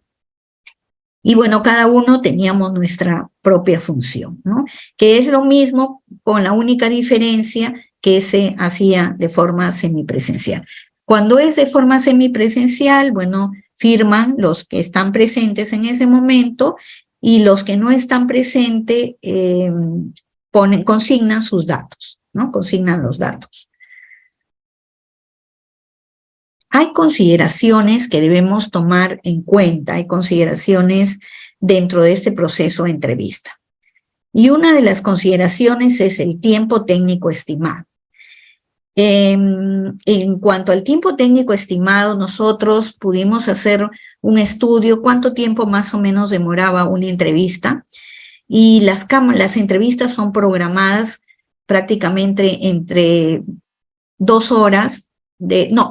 Y bueno, cada uno teníamos nuestra propia función, ¿no? Que es lo mismo, con la única diferencia que se hacía de forma semipresencial. Cuando es de forma semipresencial, bueno, firman los que están presentes en ese momento, y los que no están presentes consignan sus datos, ¿no? Consignan los datos. Hay consideraciones que debemos tomar en cuenta, hay consideraciones dentro de este proceso de entrevista. Y una de las consideraciones es el tiempo técnico estimado. En cuanto al tiempo técnico estimado, nosotros pudimos hacer un estudio, cuánto tiempo más o menos demoraba una entrevista, y las entrevistas son programadas prácticamente entre 2 horas,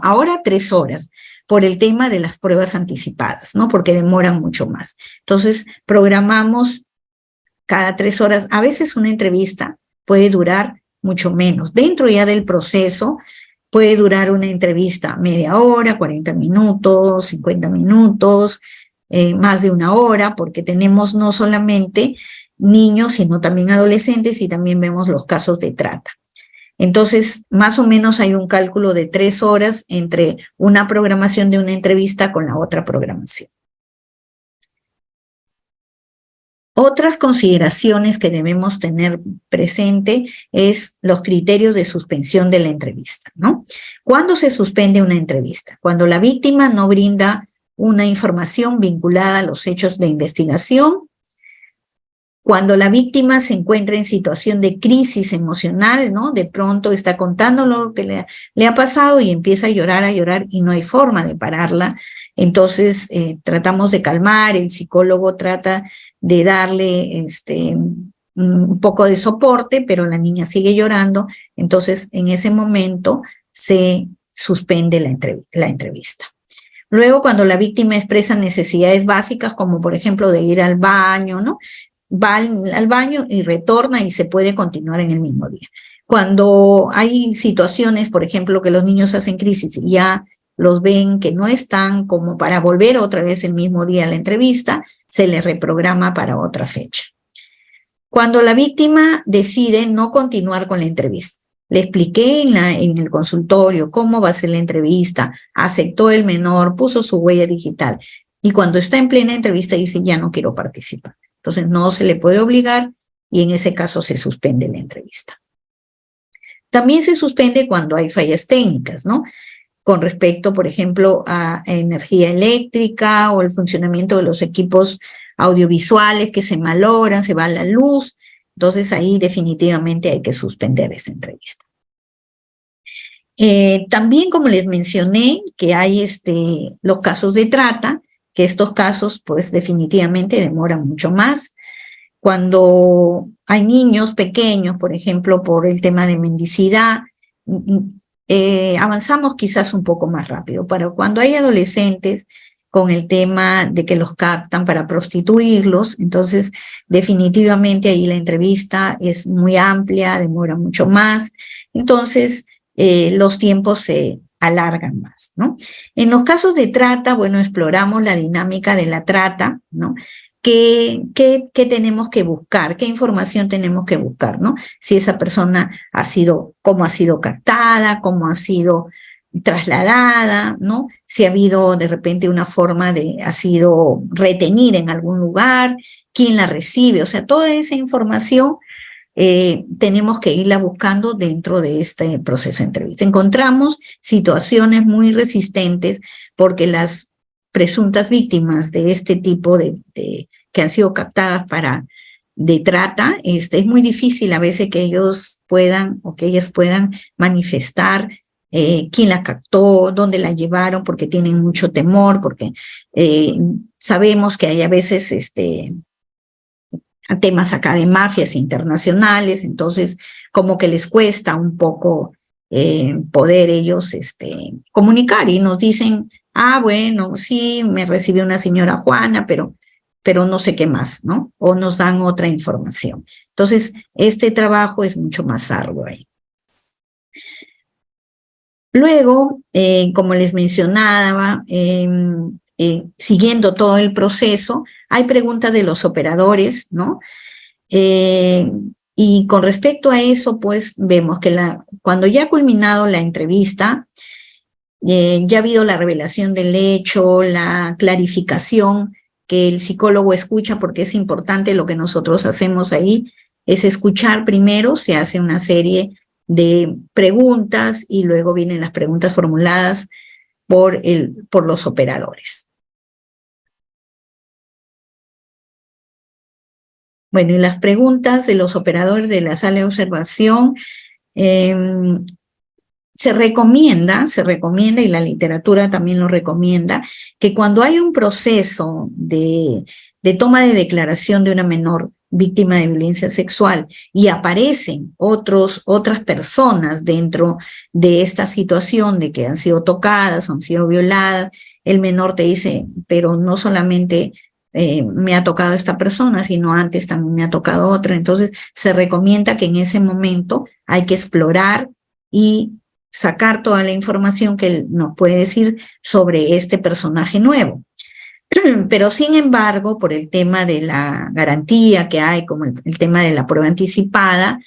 ahora 3 horas, por el tema de las pruebas anticipadas, ¿no? Porque demoran mucho más. Entonces, programamos cada 3 horas. A veces una entrevista puede durar mucho menos. Dentro ya del proceso puede durar una entrevista media hora, 40 minutos, 50 minutos, más de 1 hora, porque tenemos no solamente niños, sino también adolescentes, y también vemos los casos de trata. Entonces, más o menos hay un cálculo de 3 horas entre una programación de una entrevista con la otra programación. Otras consideraciones que debemos tener presente es los criterios de suspensión de la entrevista, ¿no? ¿Cuándo se suspende una entrevista? Cuando la víctima no brinda una información vinculada a los hechos de investigación, cuando la víctima se encuentra en situación de crisis emocional, ¿no? De pronto está contando lo que le ha pasado y empieza a llorar y no hay forma de pararla. Entonces tratamos de calmar, el psicólogo trata de darle un poco de soporte, pero la niña sigue llorando. Entonces en ese momento se suspende la entrevista. Luego, cuando la víctima expresa necesidades básicas, como por ejemplo de ir al baño, ¿no? Va al baño y retorna y se puede continuar en el mismo día. Cuando hay situaciones, por ejemplo, que los niños hacen crisis y ya los ven que no están como para volver otra vez el mismo día a la entrevista, se les reprograma para otra fecha. Cuando la víctima decide no continuar con la entrevista, le expliqué en el consultorio cómo va a ser la entrevista, aceptó el menor, puso su huella digital, y cuando está en plena entrevista dice ya no quiero participar. Entonces no se le puede obligar y en ese caso se suspende la entrevista. También se suspende cuando hay fallas técnicas, ¿no? Con respecto, por ejemplo, a energía eléctrica o el funcionamiento de los equipos audiovisuales que se malogran, se va la luz. Entonces ahí definitivamente hay que suspender esa entrevista. También, como les mencioné, que hay los casos de trata, que estos casos pues definitivamente demoran mucho más. Cuando hay niños pequeños, por ejemplo, por el tema de mendicidad, avanzamos quizás un poco más rápido, pero cuando hay adolescentes con el tema de que los captan para prostituirlos, entonces definitivamente ahí la entrevista es muy amplia, demora mucho más, entonces los tiempos se alargan más, ¿no? En los casos de trata, bueno, exploramos la dinámica de la trata, ¿no? ¿Qué tenemos que buscar? ¿Qué información tenemos que buscar, no? Si esa persona cómo ha sido captada, cómo ha sido trasladada, ¿no? Si ha habido de repente una forma ha sido retenida en algún lugar, quién la recibe, o sea, toda esa información tenemos que irla buscando dentro de este proceso de entrevista. Encontramos situaciones muy resistentes porque las presuntas víctimas de este tipo que han sido captadas de trata, es muy difícil a veces que ellos puedan o que ellas puedan manifestar quién la captó, dónde la llevaron, porque tienen mucho temor, porque sabemos que hay a veces temas acá de mafias internacionales, entonces como que les cuesta un poco poder ellos comunicar y nos dicen, bueno, sí, me recibió una señora Juana, pero no sé qué más, ¿no? O nos dan otra información. Entonces, este trabajo es mucho más arduo ahí. Luego, como les mencionaba, siguiendo todo el proceso, hay preguntas de los operadores, ¿no? Y con respecto a eso, pues vemos que cuando ya ha culminado la entrevista, ya ha habido la revelación del hecho, la clarificación que el psicólogo escucha, porque es importante lo que nosotros hacemos ahí, es escuchar primero, se hace una serie de preguntas y luego vienen las preguntas formuladas por los operadores. Bueno, y las preguntas de los operadores de la sala de observación se recomienda, y la literatura también lo recomienda, que cuando hay un proceso de toma de declaración de una menor víctima de violencia sexual y aparecen otras personas dentro de esta situación de que han sido tocadas o han sido violadas, el menor te dice, pero no solamente me ha tocado esta persona, sino antes también me ha tocado otra. Entonces se recomienda que en ese momento hay que explorar y sacar toda la información que él nos puede decir sobre este personaje nuevo. Pero sin embargo, por el tema de la garantía que hay, como el tema de la prueba anticipada,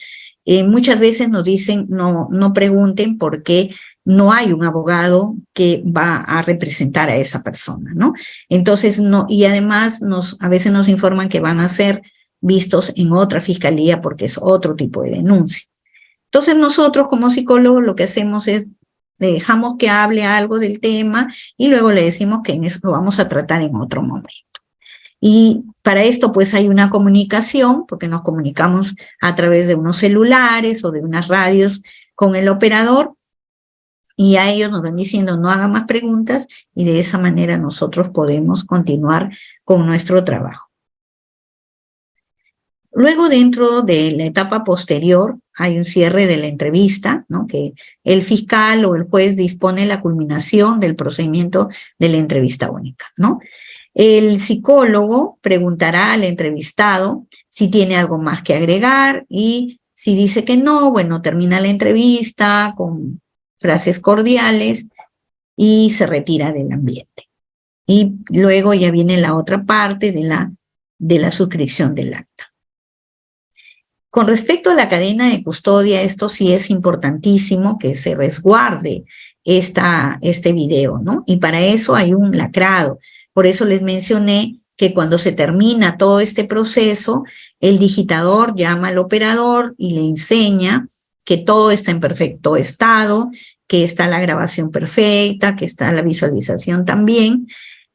muchas veces nos dicen no pregunten porque no hay un abogado que va a representar a esa persona, ¿no? Entonces, no, y además a veces nos informan que van a ser vistos en otra fiscalía porque es otro tipo de denuncia. Entonces nosotros como psicólogos lo que hacemos es le dejamos que hable algo del tema y luego le decimos que en eso lo vamos a tratar en otro momento. Y para esto pues hay una comunicación, porque nos comunicamos a través de unos celulares o de unas radios con el operador y a ellos nos van diciendo no hagan más preguntas y de esa manera nosotros podemos continuar con nuestro trabajo. Luego, dentro de la etapa posterior, hay un cierre de la entrevista, ¿no? Que el fiscal o el juez dispone la culminación del procedimiento de la entrevista única, ¿no? El psicólogo preguntará al entrevistado si tiene algo más que agregar y si dice que no, bueno, termina la entrevista con frases cordiales y se retira del ambiente. Y luego ya viene la otra parte de la suscripción del acta. Con respecto a la cadena de custodia, esto sí es importantísimo que se resguarde este video, ¿no? Y para eso hay un lacrado. Por eso les mencioné que cuando se termina todo este proceso, el digitador llama al operador y le enseña que todo está en perfecto estado, que está la grabación perfecta, que está la visualización también,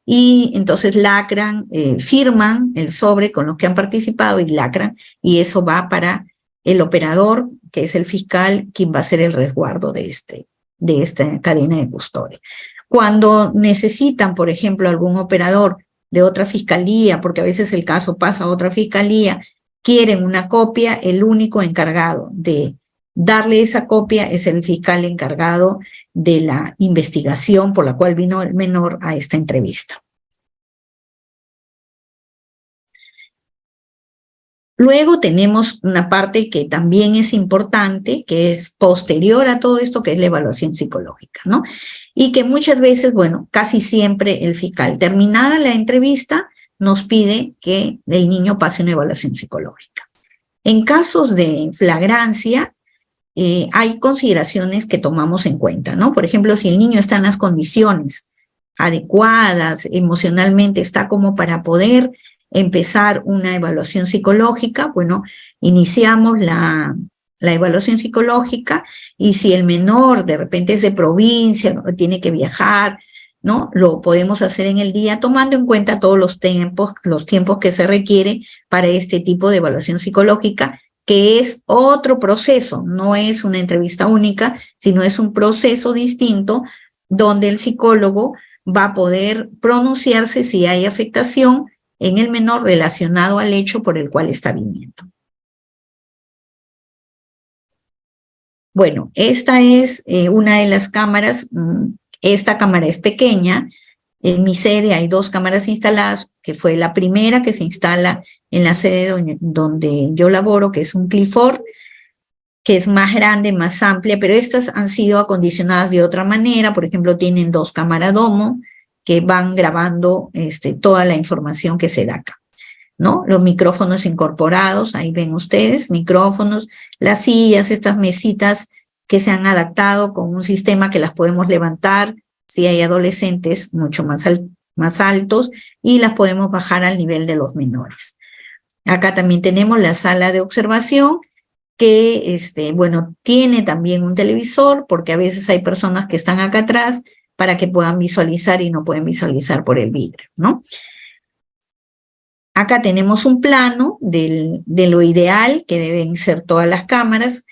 y entonces lacran, firman el sobre con los que han participado y lacran, y eso va para el operador, que es el fiscal, quien va a hacer el resguardo de esta cadena de custodia. Cuando necesitan, por ejemplo, algún operador de otra fiscalía, porque a veces el caso pasa a otra fiscalía, quieren una copia, el único encargado de darle esa copia es el fiscal encargado de la investigación por la cual vino el menor a esta entrevista. Luego tenemos una parte que también es importante, que es posterior a todo esto, que es la evaluación psicológica, ¿no? Y que muchas veces, bueno, casi siempre el fiscal, terminada la entrevista, nos pide que el niño pase una evaluación psicológica. En casos de flagrancia, hay consideraciones que tomamos en cuenta, ¿no? Por ejemplo, si el niño está en las condiciones adecuadas, emocionalmente está como para poder empezar una evaluación psicológica, bueno, iniciamos la evaluación psicológica y si el menor de repente es de provincia, ¿no?, tiene que viajar, ¿no?, lo podemos hacer en el día tomando en cuenta todos los tiempos que se requiere para este tipo de evaluación psicológica, que es otro proceso, no es una entrevista única, sino es un proceso distinto donde el psicólogo va a poder pronunciarse si hay afectación en el menor relacionado al hecho por el cual está viniendo. Bueno, esta es una de las cámaras. Esta cámara es pequeña. En mi sede hay 2 cámaras instaladas, que fue la primera que se instala en la sede donde yo laboro, que es un Clifford, que es más grande, más amplia, pero estas han sido acondicionadas de otra manera. Por ejemplo, tienen 2 cámaras Domo que van grabando toda la información que se da acá, ¿no? Los micrófonos incorporados, ahí ven ustedes, micrófonos, las sillas, estas mesitas que se han adaptado con un sistema que las podemos levantar si hay adolescentes mucho más altos y las podemos bajar al nivel de los menores. Acá también tenemos la sala de observación que, bueno, tiene también un televisor porque a veces hay personas que están acá atrás para que puedan visualizar y no pueden visualizar por el vidrio, ¿no? Acá tenemos un plano de lo ideal que deben ser todas las cámaras.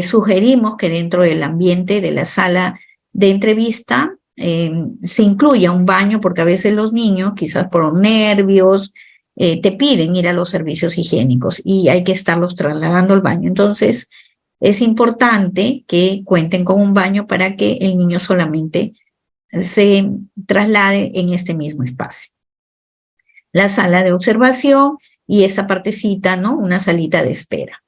Sugerimos que dentro del ambiente de la sala de entrevista se incluya un baño, porque a veces los niños, quizás por nervios, te piden ir a los servicios higiénicos y hay que estarlos trasladando al baño. Entonces, es importante que cuenten con un baño para que el niño solamente se traslade en este mismo espacio. La sala de observación y esta partecita, ¿no?, una salita de espera.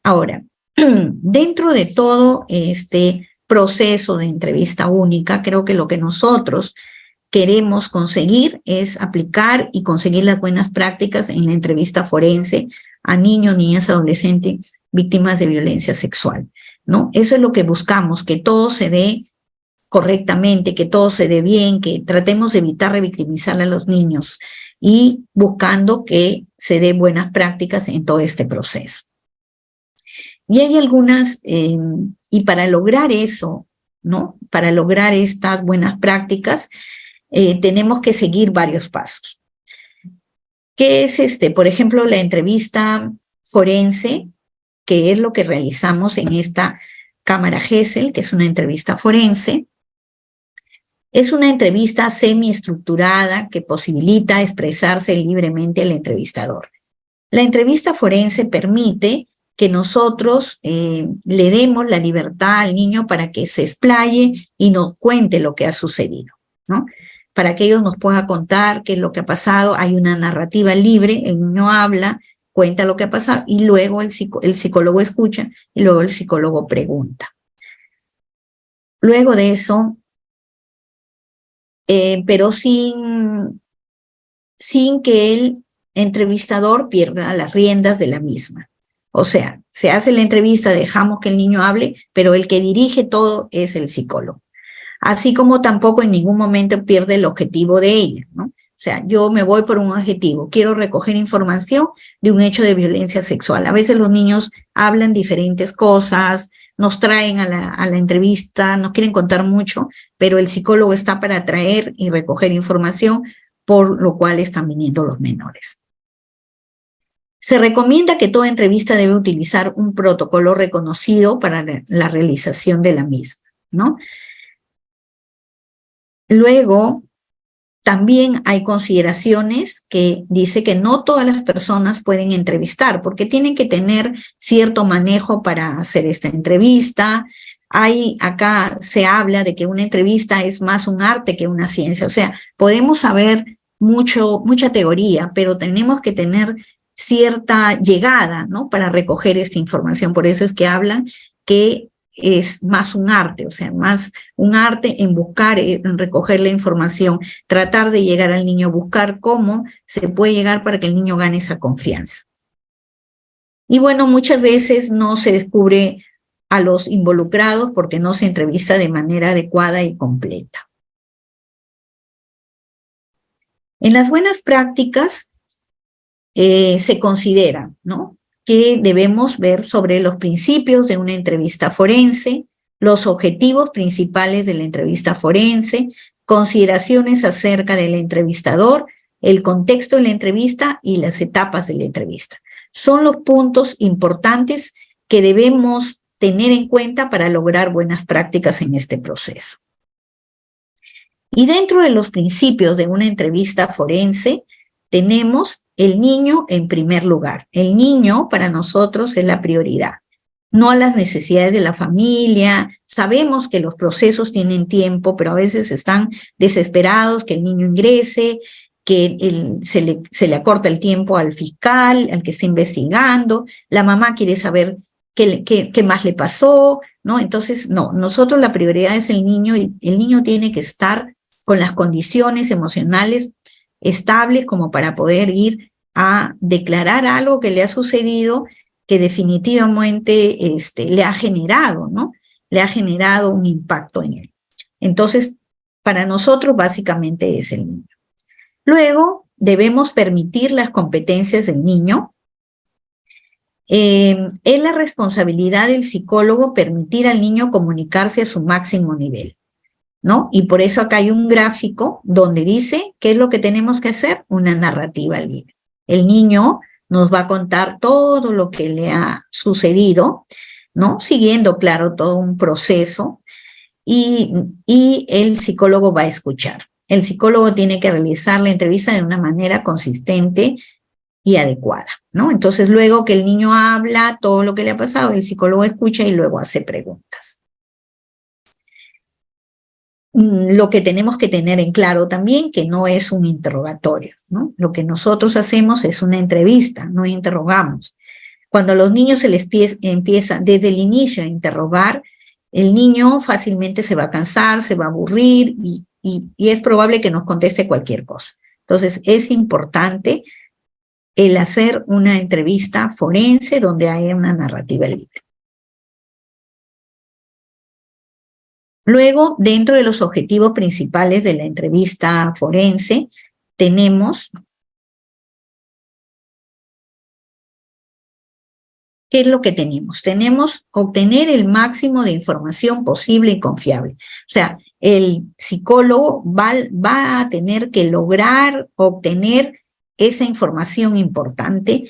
Ahora, dentro de todo este proceso de entrevista única, creo que lo que nosotros queremos conseguir es aplicar y conseguir las buenas prácticas en la entrevista forense a niños, niñas, adolescentes víctimas de violencia sexual, ¿no? Eso es lo que buscamos, que todo se dé correctamente, que todo se dé bien, que tratemos de evitar revictimizar a los niños y buscando que se dé buenas prácticas en todo este proceso. Y hay algunas, y para lograr eso, ¿no?, para lograr estas buenas prácticas, tenemos que seguir varios pasos. ¿Qué es por ejemplo, la entrevista forense, que es lo que realizamos en esta cámara Gesell, que es una entrevista forense? Es una entrevista semiestructurada que posibilita expresarse libremente al entrevistador. La entrevista forense permite que nosotros le demos la libertad al niño para que se explaye y nos cuente lo que ha sucedido, ¿no? Para que ellos nos puedan contar qué es lo que ha pasado. Hay una narrativa libre, el niño habla, cuenta lo que ha pasado y luego el psicólogo escucha y luego el psicólogo pregunta. Luego de eso, pero sin que el entrevistador pierda las riendas de la misma. O sea, se hace la entrevista, dejamos que el niño hable, pero el que dirige todo es el psicólogo. Así como tampoco en ningún momento pierde el objetivo de ella, ¿no? O sea, yo me voy por un objetivo, quiero recoger información de un hecho de violencia sexual. A veces los niños hablan diferentes cosas, nos traen a la entrevista, nos quieren contar mucho, pero el psicólogo está para traer y recoger información, por lo cual están viniendo los menores. Se recomienda que toda entrevista debe utilizar un protocolo reconocido para la realización de la misma, ¿no? Luego, también hay consideraciones que dice que no todas las personas pueden entrevistar porque tienen que tener cierto manejo para hacer esta entrevista. Acá se habla de que una entrevista es más un arte que una ciencia. O sea, podemos saber mucha teoría, pero tenemos que tener cierta llegada, ¿no?, para recoger esta información. Por eso es que hablan que es más un arte, o sea, más un arte en buscar, en recoger la información, tratar de llegar al niño, buscar cómo se puede llegar para que el niño gane esa confianza. Y bueno, muchas veces no se descubre a los involucrados porque no se entrevista de manera adecuada y completa. En las buenas prácticas se considera, ¿no?, que debemos ver sobre los principios de una entrevista forense, los objetivos principales de la entrevista forense, consideraciones acerca del entrevistador, el contexto de la entrevista y las etapas de la entrevista. Son los puntos importantes que debemos tener en cuenta para lograr buenas prácticas en este proceso. Y dentro de los principios de una entrevista forense, tenemos el niño en primer lugar. El niño para nosotros es la prioridad, no las necesidades de la familia. Sabemos que los procesos tienen tiempo, pero a veces están desesperados que el niño ingrese, que se le acorta el tiempo al fiscal, al que está investigando, la mamá quiere saber qué más le pasó, ¿no? Entonces, no, nosotros la prioridad es el niño y el niño tiene que estar con las condiciones emocionales estables como para poder ir a declarar algo que le ha sucedido que definitivamente le ha generado, ¿no? Le ha generado un impacto en él. Entonces, para nosotros básicamente es el niño. Luego, debemos permitir las competencias del niño. Es la responsabilidad del psicólogo permitir al niño comunicarse a su máximo nivel, ¿no? Y por eso acá hay un gráfico donde dice qué es lo que tenemos que hacer, una narrativa libre. El niño nos va a contar todo lo que le ha sucedido, ¿no? Siguiendo, claro, todo un proceso y el psicólogo va a escuchar. El psicólogo tiene que realizar la entrevista de una manera consistente y adecuada, ¿no? Entonces, luego que el niño habla todo lo que le ha pasado, el psicólogo escucha y luego hace preguntas. Lo que tenemos que tener en claro también que no es un interrogatorio, ¿no? Lo que nosotros hacemos es una entrevista, no interrogamos. Cuando a los niños se les empieza desde el inicio a interrogar, el niño fácilmente se va a cansar, se va a aburrir y es probable que nos conteste cualquier cosa. Entonces, es importante el hacer una entrevista forense donde haya una narrativa libre. Luego, dentro de los objetivos principales de la entrevista forense, tenemos ¿qué es lo que tenemos? Tenemos obtener el máximo de información posible y confiable. O sea, el psicólogo va a tener que lograr obtener esa información importante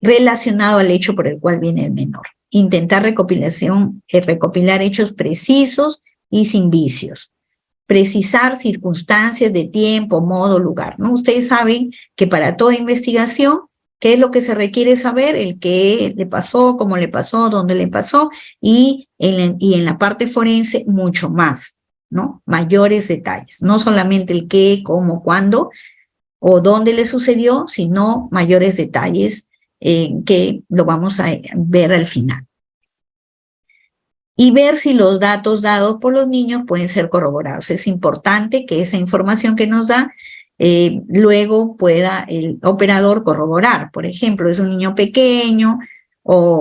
relacionada al hecho por el cual viene el menor. Intentar recopilar hechos precisos y sin vicios. Precisar circunstancias de tiempo, modo, lugar, ¿no? Ustedes saben que para toda investigación, ¿qué es lo que se requiere saber? El qué le pasó, cómo le pasó, dónde le pasó, y en la parte forense mucho más, ¿no? Mayores detalles. No solamente el qué, cómo, cuándo o dónde le sucedió, sino mayores detalles que lo vamos a ver al final. Y ver si los datos dados por los niños pueden ser corroborados. Es importante que esa información que nos da luego pueda el operador corroborar. Por ejemplo, es un niño pequeño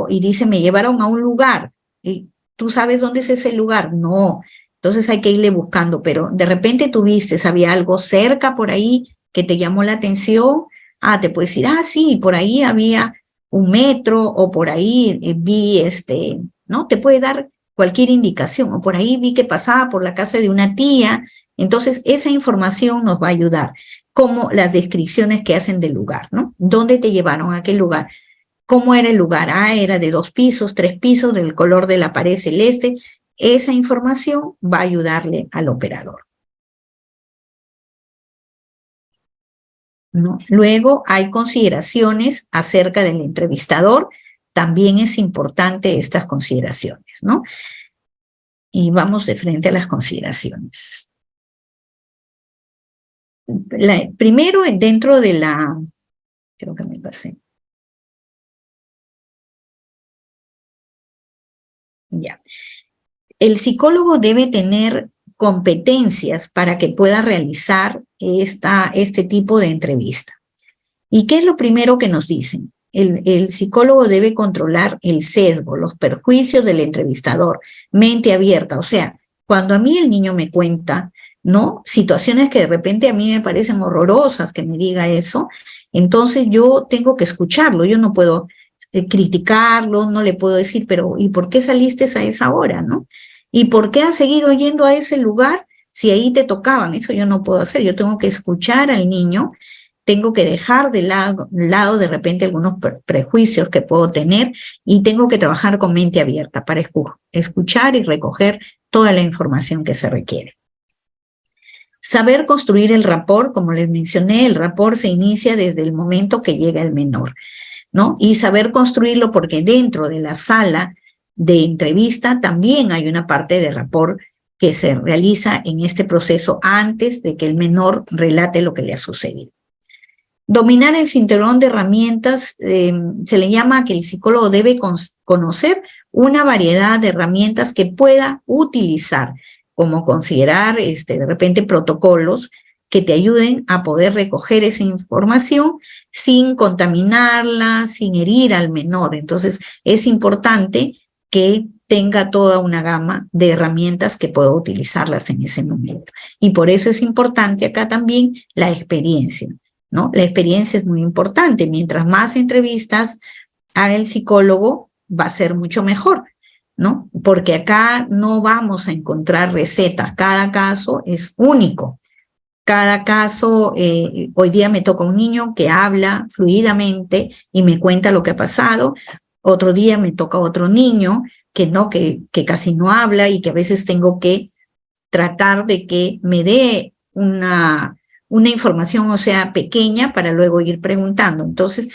y dice, me llevaron a un lugar. ¿Y tú sabes dónde es ese lugar? No. Entonces hay que irle buscando, pero de repente tú viste, había algo cerca por ahí que te llamó la atención. Te puedes decir, sí, por ahí había un metro o por ahí vi ¿no? Te puede dar cualquier indicación, o por ahí vi que pasaba por la casa de una tía. Entonces, esa información nos va a ayudar, como las descripciones que hacen del lugar, ¿no? ¿Dónde te llevaron a aquel lugar? ¿Cómo era el lugar? Era de 2 pisos, 3 pisos, del color de la pared celeste. Esa información va a ayudarle al operador, ¿no? Luego hay consideraciones acerca del entrevistador. También es importante estas consideraciones, ¿no? Y vamos de frente a las consideraciones. Primero, dentro de creo que me pasé. Ya. El psicólogo debe tener competencias para que pueda realizar este tipo de entrevista. ¿Y qué es lo primero que nos dicen? El psicólogo debe controlar el sesgo, los perjuicios del entrevistador, mente abierta. O sea, cuando a mí el niño me cuenta ¿no? Situaciones que de repente a mí me parecen horrorosas que me diga eso, entonces yo tengo que escucharlo, yo no puedo criticarlo, no le puedo decir, pero ¿y por qué saliste a esa hora, no? ¿Y por qué has seguido yendo a ese lugar si ahí te tocaban? Eso yo no puedo hacer, yo tengo que escuchar al niño, tengo que dejar de lado de repente algunos prejuicios que puedo tener y tengo que trabajar con mente abierta para escuchar y recoger toda la información que se requiere. Saber construir el rapport, como les mencioné, el rapport se inicia desde el momento que llega el menor, ¿no? Y saber construirlo porque dentro de la sala de entrevista también hay una parte de rapport que se realiza en este proceso antes de que el menor relate lo que le ha sucedido. Dominar el cinturón de herramientas se le llama que el psicólogo debe conocer una variedad de herramientas que pueda utilizar, como considerar de repente protocolos que te ayuden a poder recoger esa información sin contaminarla, sin herir al menor. Entonces, es importante que tenga toda una gama de herramientas que pueda utilizarlas en ese momento. Y por eso es importante acá también la experiencia, ¿no? La experiencia es muy importante. Mientras más entrevistas haga el psicólogo, va a ser mucho mejor, ¿no? Porque acá no vamos a encontrar recetas. Cada caso es único. Cada caso, hoy día me toca un niño que habla fluidamente y me cuenta lo que ha pasado. Otro día me toca otro niño que casi no habla y que a veces tengo que tratar de que me dé una información, o sea, pequeña para luego ir preguntando. Entonces,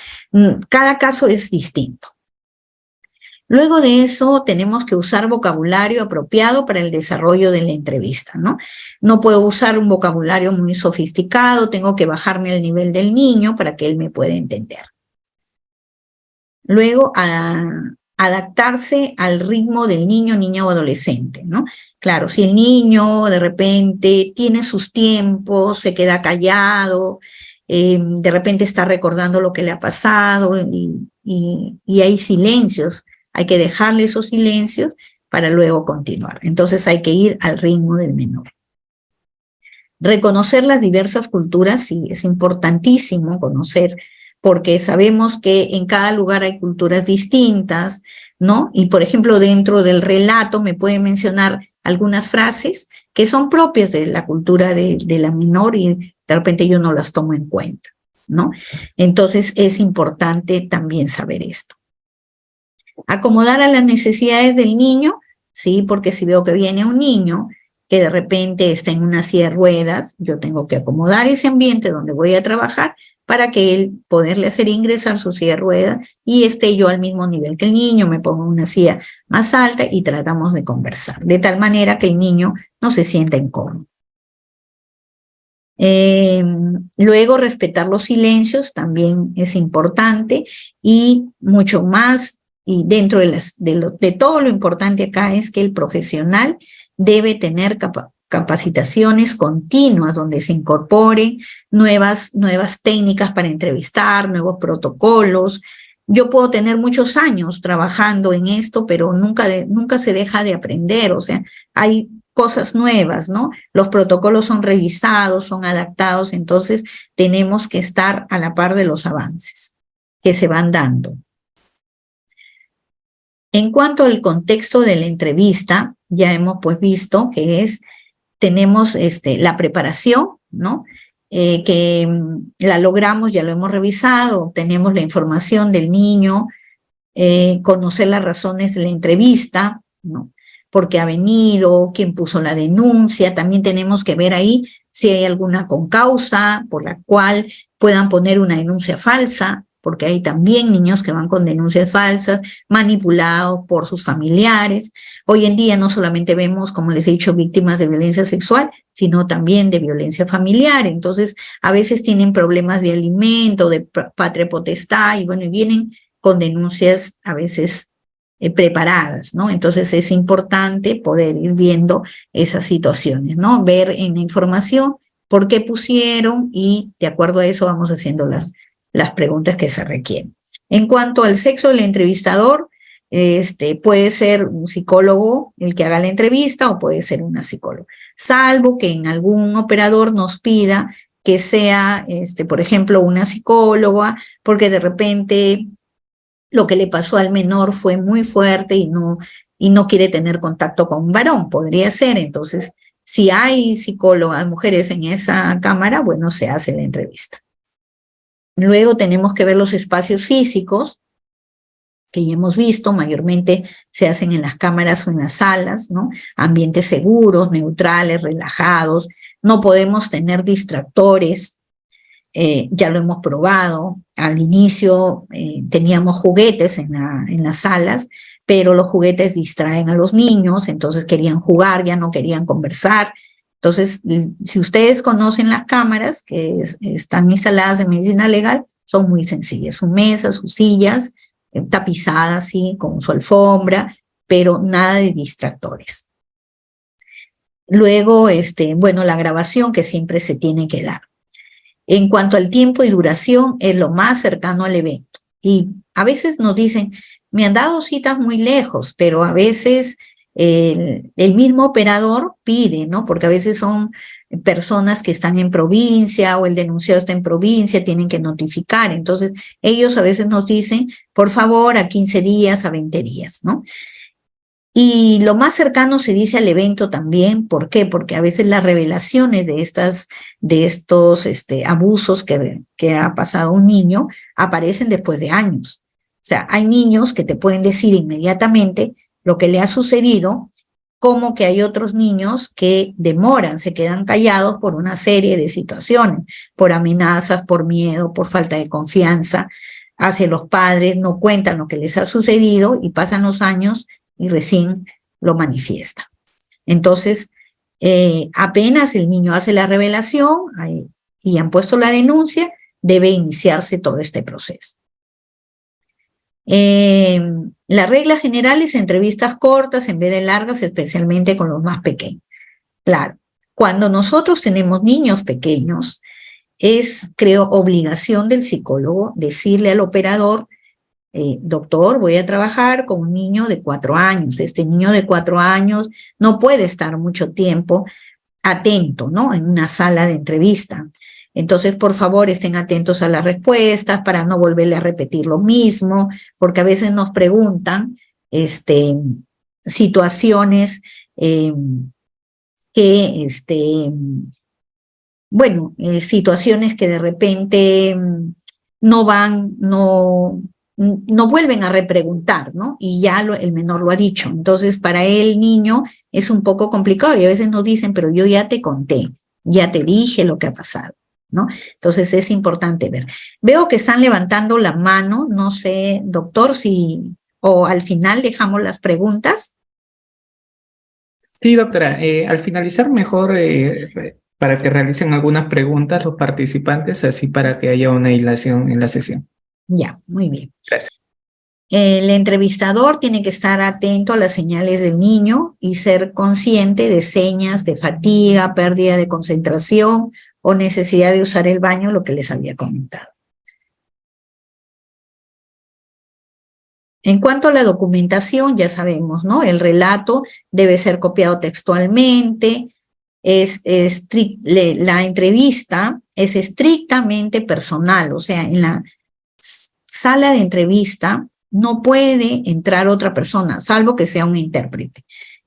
cada caso es distinto. Luego de eso, tenemos que usar vocabulario apropiado para el desarrollo de la entrevista, ¿no? No puedo usar un vocabulario muy sofisticado, tengo que bajarme al nivel del niño para que él me pueda entender. Luego, adaptarse al ritmo del niño, niña o adolescente, ¿no? Claro, si el niño de repente tiene sus tiempos, se queda callado, de repente está recordando lo que le ha pasado y hay silencios, hay que dejarle esos silencios para luego continuar. Entonces hay que ir al ritmo del menor. Reconocer las diversas culturas, sí, es importantísimo conocer, porque sabemos que en cada lugar hay culturas distintas, ¿no? Y por ejemplo, dentro del relato me puede mencionar algunas frases que son propias de la cultura de la menor y de repente yo no las tomo en cuenta, ¿no? Entonces es importante también saber esto. Acomodar a las necesidades del niño, ¿sí? Porque si veo que viene un niño que de repente está en una silla de ruedas, yo tengo que acomodar ese ambiente donde voy a trabajar para que él poderle hacer ingresar su silla de ruedas y esté yo al mismo nivel que el niño, me pongo una silla más alta y tratamos de conversar, de tal manera que el niño no se sienta incómodo. Luego, respetar los silencios también es importante y mucho más, y dentro de todo lo importante acá es que el profesional debe tener capacitaciones continuas donde se incorporen nuevas técnicas para entrevistar, nuevos protocolos. Yo puedo tener muchos años trabajando en esto, pero nunca se deja de aprender, o sea, hay cosas nuevas, ¿no? Los protocolos son revisados, son adaptados, entonces tenemos que estar a la par de los avances que se van dando. En cuanto al contexto de la entrevista, ya hemos pues visto que tenemos la preparación, ¿no? Que la logramos, ya lo hemos revisado, obtenemos la información del niño, conocer las razones de la entrevista, ¿no? Por qué ha venido, quién puso la denuncia, también tenemos que ver ahí si hay alguna concausa por la cual puedan poner una denuncia falsa, porque hay también niños que van con denuncias falsas, manipulados por sus familiares. Hoy en día no solamente vemos, como les he dicho, víctimas de violencia sexual, sino también de violencia familiar. Entonces, a veces tienen problemas de alimento, de patria potestad, y bueno, y vienen con denuncias a veces preparadas, ¿no? Entonces es importante poder ir viendo esas situaciones, ¿no? Ver en la información por qué pusieron y de acuerdo a eso vamos haciendo las preguntas que se requieren. En cuanto al sexo del entrevistador, puede ser un psicólogo el que haga la entrevista o puede ser una psicóloga. salvo que en algún operador nos pida que sea, por ejemplo, una psicóloga, porque de repente lo que le pasó al menor fue muy fuerte y no quiere tener contacto con un varón, podría ser. Entonces, si hay psicólogas mujeres en esa cámara, bueno, se hace la entrevista. Luego tenemos que ver los espacios físicos, que ya hemos visto, mayormente se hacen en las cámaras o en las salas, ¿no? Ambientes seguros, neutrales, relajados. No podemos tener distractores, ya lo hemos probado. Al inicio teníamos juguetes en las salas, pero los juguetes distraen a los niños, entonces querían jugar, ya no querían conversar. Entonces, si ustedes conocen las cámaras que están instaladas en medicina legal, son muy sencillas, sus mesas, sus sillas, tapizadas, sí, con su alfombra, pero nada de distractores. Luego, bueno, la grabación que siempre se tiene que dar. En cuanto al tiempo y duración, es lo más cercano al evento. Y a veces nos dicen, me han dado citas muy lejos, pero a veces el mismo operador pide, ¿no? Porque a veces son personas que están en provincia o el denunciado está en provincia, tienen que notificar. Entonces, ellos a veces nos dicen, por favor, a 15 días, a 20 días, ¿no? Y lo más cercano se dice al evento también. ¿Por qué? Porque a veces las revelaciones de estos abusos que ha pasado un niño aparecen después de años. O sea, hay niños que te pueden decir inmediatamente lo que le ha sucedido, como que hay otros niños que demoran, se quedan callados por una serie de situaciones, por amenazas, por miedo, por falta de confianza hacia los padres, no cuentan lo que les ha sucedido y pasan los años y recién lo manifiesta. Entonces, apenas el niño hace la revelación y han puesto la denuncia, debe iniciarse todo este proceso. La regla general es entrevistas cortas en vez de largas, especialmente con los más pequeños. Claro, cuando nosotros tenemos niños pequeños, es, creo, obligación del psicólogo decirle al operador, doctor, voy a trabajar con un niño de 4 años. Este niño de 4 años no puede estar mucho tiempo atento, ¿no? En una sala de entrevista. Entonces, por favor, estén atentos a las respuestas para no volverle a repetir lo mismo, porque a veces nos preguntan situaciones situaciones que de repente no vuelven a repreguntar, ¿no? Y ya el menor lo ha dicho. Entonces, para el niño es un poco complicado y a veces nos dicen, pero yo ya te conté, ya te dije lo que ha pasado, ¿no? Entonces es importante ver. Veo que están levantando la mano, no sé, doctor, o al final dejamos las preguntas. Sí, doctora, al finalizar mejor para que realicen algunas preguntas los participantes, así para que haya una hilación en la sesión. Ya, muy bien. Gracias. El entrevistador tiene que estar atento a las señales del niño y ser consciente de señas de fatiga, pérdida de concentración o necesidad de usar el baño, lo que les había comentado. En cuanto a la documentación, ya sabemos, ¿no? El relato debe ser copiado textualmente, la entrevista es estrictamente personal, o sea, en la sala de entrevista no puede entrar otra persona, salvo que sea un intérprete.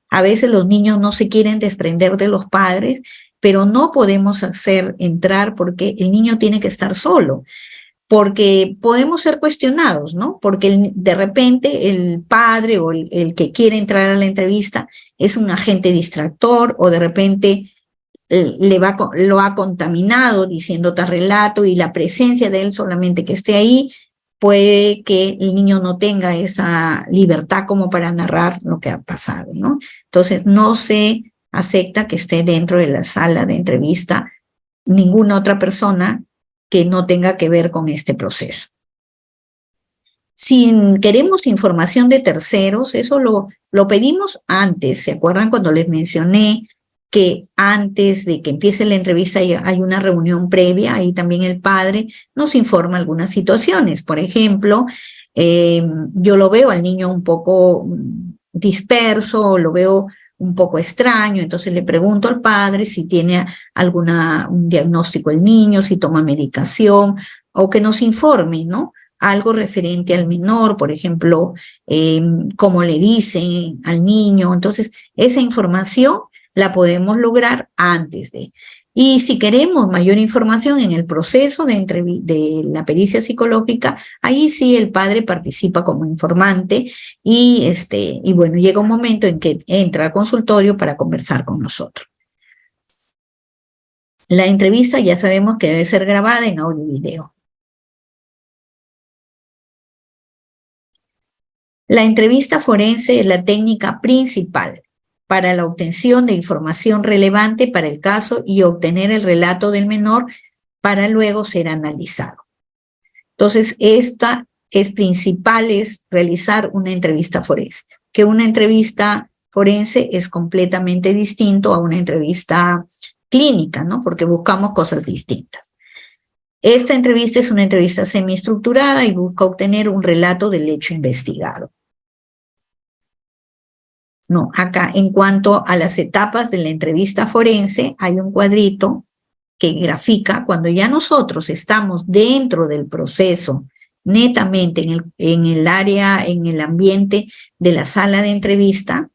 A veces los niños no se quieren desprender de los padres, pero no podemos hacer entrar porque el niño tiene que estar solo, porque podemos ser cuestionados, ¿no? Porque de repente el padre o el que quiere entrar a la entrevista es un agente distractor o de repente lo ha contaminado diciendo tal relato y la presencia de él solamente que esté ahí puede que el niño no tenga esa libertad como para narrar lo que ha pasado, ¿no? Entonces no se acepta que esté dentro de la sala de entrevista ninguna otra persona que no tenga que ver con este proceso. Si queremos información de terceros, eso lo pedimos antes. ¿Se acuerdan cuando les mencioné que antes de que empiece la entrevista hay una reunión previa? Ahí también el padre nos informa algunas situaciones. Por ejemplo, yo lo veo al niño un poco disperso, lo veo un poco extraño, entonces le pregunto al padre si tiene un diagnóstico el niño, si toma medicación, o que nos informe, ¿no? Algo referente al menor, por ejemplo, cómo le dicen al niño. Entonces, esa información la podemos lograr antes de. Y si queremos mayor información en el proceso de la pericia psicológica, ahí sí el padre participa como informante y bueno, llega un momento en que entra al consultorio para conversar con nosotros. La entrevista ya sabemos que debe ser grabada en audio y video. La entrevista forense es la técnica principal para la obtención de información relevante para el caso y obtener el relato del menor para luego ser analizado. Entonces, esta es principal, es realizar una entrevista forense, que una entrevista forense es completamente distinto a una entrevista clínica, ¿no? Porque buscamos cosas distintas. Esta entrevista es una entrevista semiestructurada y busca obtener un relato del hecho investigado. No, acá en cuanto a las etapas de la entrevista forense, hay un cuadrito que grafica cuando ya nosotros estamos dentro del proceso, netamente en el área, en el ambiente de la sala de entrevista,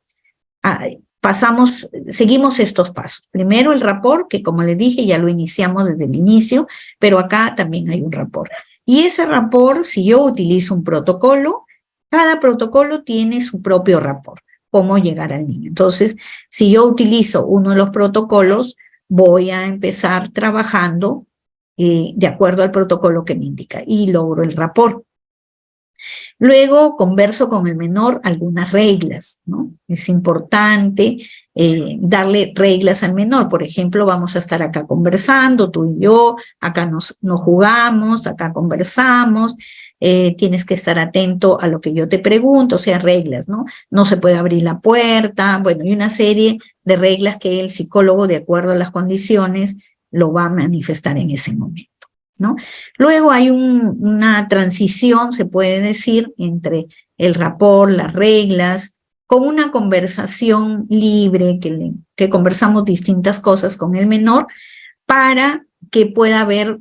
seguimos estos pasos. Primero el rapport, que como les dije, ya lo iniciamos desde el inicio, pero acá también hay un rapport. Y ese rapport, si yo utilizo un protocolo, cada protocolo tiene su propio rapport, cómo llegar al niño. Entonces, si yo utilizo uno de los protocolos, voy a empezar trabajando de acuerdo al protocolo que me indica y logro el rapport. Luego converso con el menor algunas reglas, ¿no? Es importante darle reglas al menor. Por ejemplo, vamos a estar acá conversando, tú y yo, acá nos jugamos, acá conversamos, tienes que estar atento a lo que yo te pregunto, o sea, reglas, ¿no? No se puede abrir la puerta, bueno, y una serie de reglas que el psicólogo, de acuerdo a las condiciones, lo va a manifestar en ese momento, ¿no? Luego hay una transición, se puede decir, entre el rapport, las reglas, con una conversación libre, que conversamos distintas cosas con el menor, para que pueda haber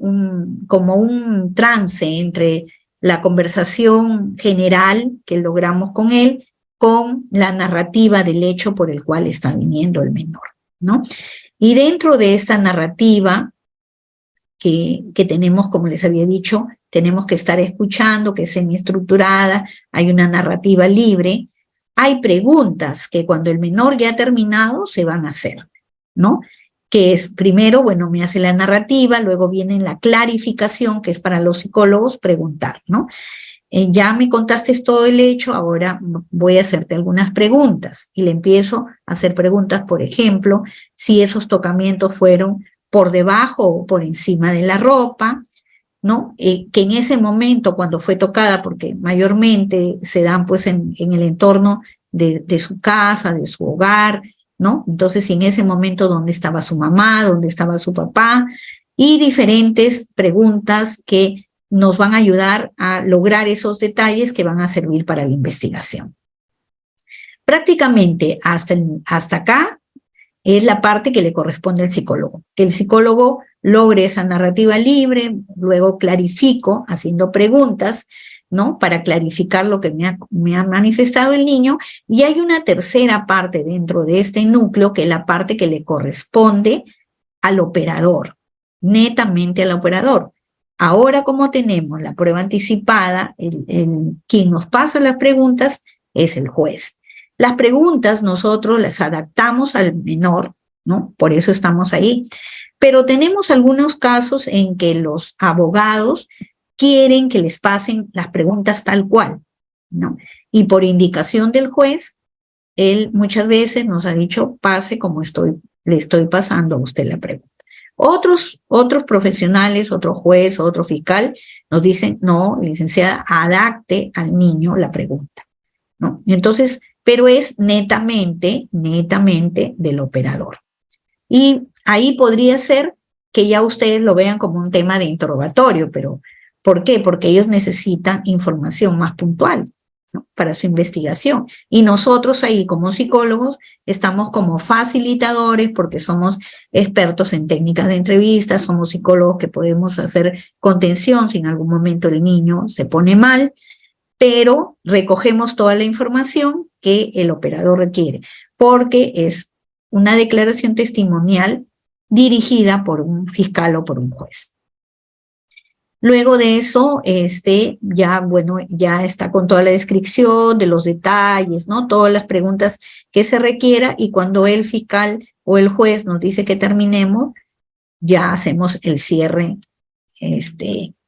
como un trance entre la conversación general que logramos con él, con la narrativa del hecho por el cual está viniendo el menor, ¿no? Y dentro de esta narrativa que tenemos, como les había dicho, tenemos que estar escuchando, que es semiestructurada, hay una narrativa libre, hay preguntas que cuando el menor ya ha terminado se van a hacer, ¿no? Que es, primero, bueno, me hace la narrativa, luego viene la clarificación, que es para los psicólogos preguntar, ¿no? Ya me contaste todo el hecho, ahora voy a hacerte algunas preguntas. Y le empiezo a hacer preguntas, por ejemplo, si esos tocamientos fueron por debajo o por encima de la ropa, ¿no? Que en ese momento, cuando fue tocada, porque mayormente se dan pues en el entorno de su casa, de su hogar, ¿no? Entonces, en ese momento, ¿dónde estaba su mamá? ¿Dónde estaba su papá? Y diferentes preguntas que nos van a ayudar a lograr esos detalles que van a servir para la investigación. Prácticamente hasta acá es la parte que le corresponde al psicólogo. Que el psicólogo logre esa narrativa libre, luego clarifico haciendo preguntas, ¿no? Para clarificar lo que me ha manifestado el niño. Y hay una tercera parte dentro de este núcleo, que es la parte que le corresponde al operador, netamente al operador. Ahora, como tenemos la prueba anticipada, quien nos pasa las preguntas es el juez. Las preguntas nosotros las adaptamos al menor, ¿no? Por eso estamos ahí. Pero tenemos algunos casos en que los abogados quieren que les pasen las preguntas tal cual, ¿no? Y por indicación del juez, él muchas veces nos ha dicho, pase como le estoy pasando a usted la pregunta. Otros profesionales, otro juez, otro fiscal, nos dicen, no, licenciada, adapte al niño la pregunta, ¿no? Entonces, pero es netamente del operador. Y ahí podría ser que ya ustedes lo vean como un tema de interrogatorio, pero ¿por qué? Porque ellos necesitan información más puntual. ¿no? Para su investigación. Y nosotros ahí como psicólogos estamos como facilitadores porque somos expertos en técnicas de entrevista, somos psicólogos que podemos hacer contención si en algún momento el niño se pone mal, pero recogemos toda la información que el operador requiere, porque es una declaración testimonial dirigida por un fiscal o por un juez. Luego de eso, ya está con toda la descripción de los detalles, ¿no? Todas las preguntas que se requiera, y cuando el fiscal o el juez nos dice que terminemos, ya hacemos el cierre,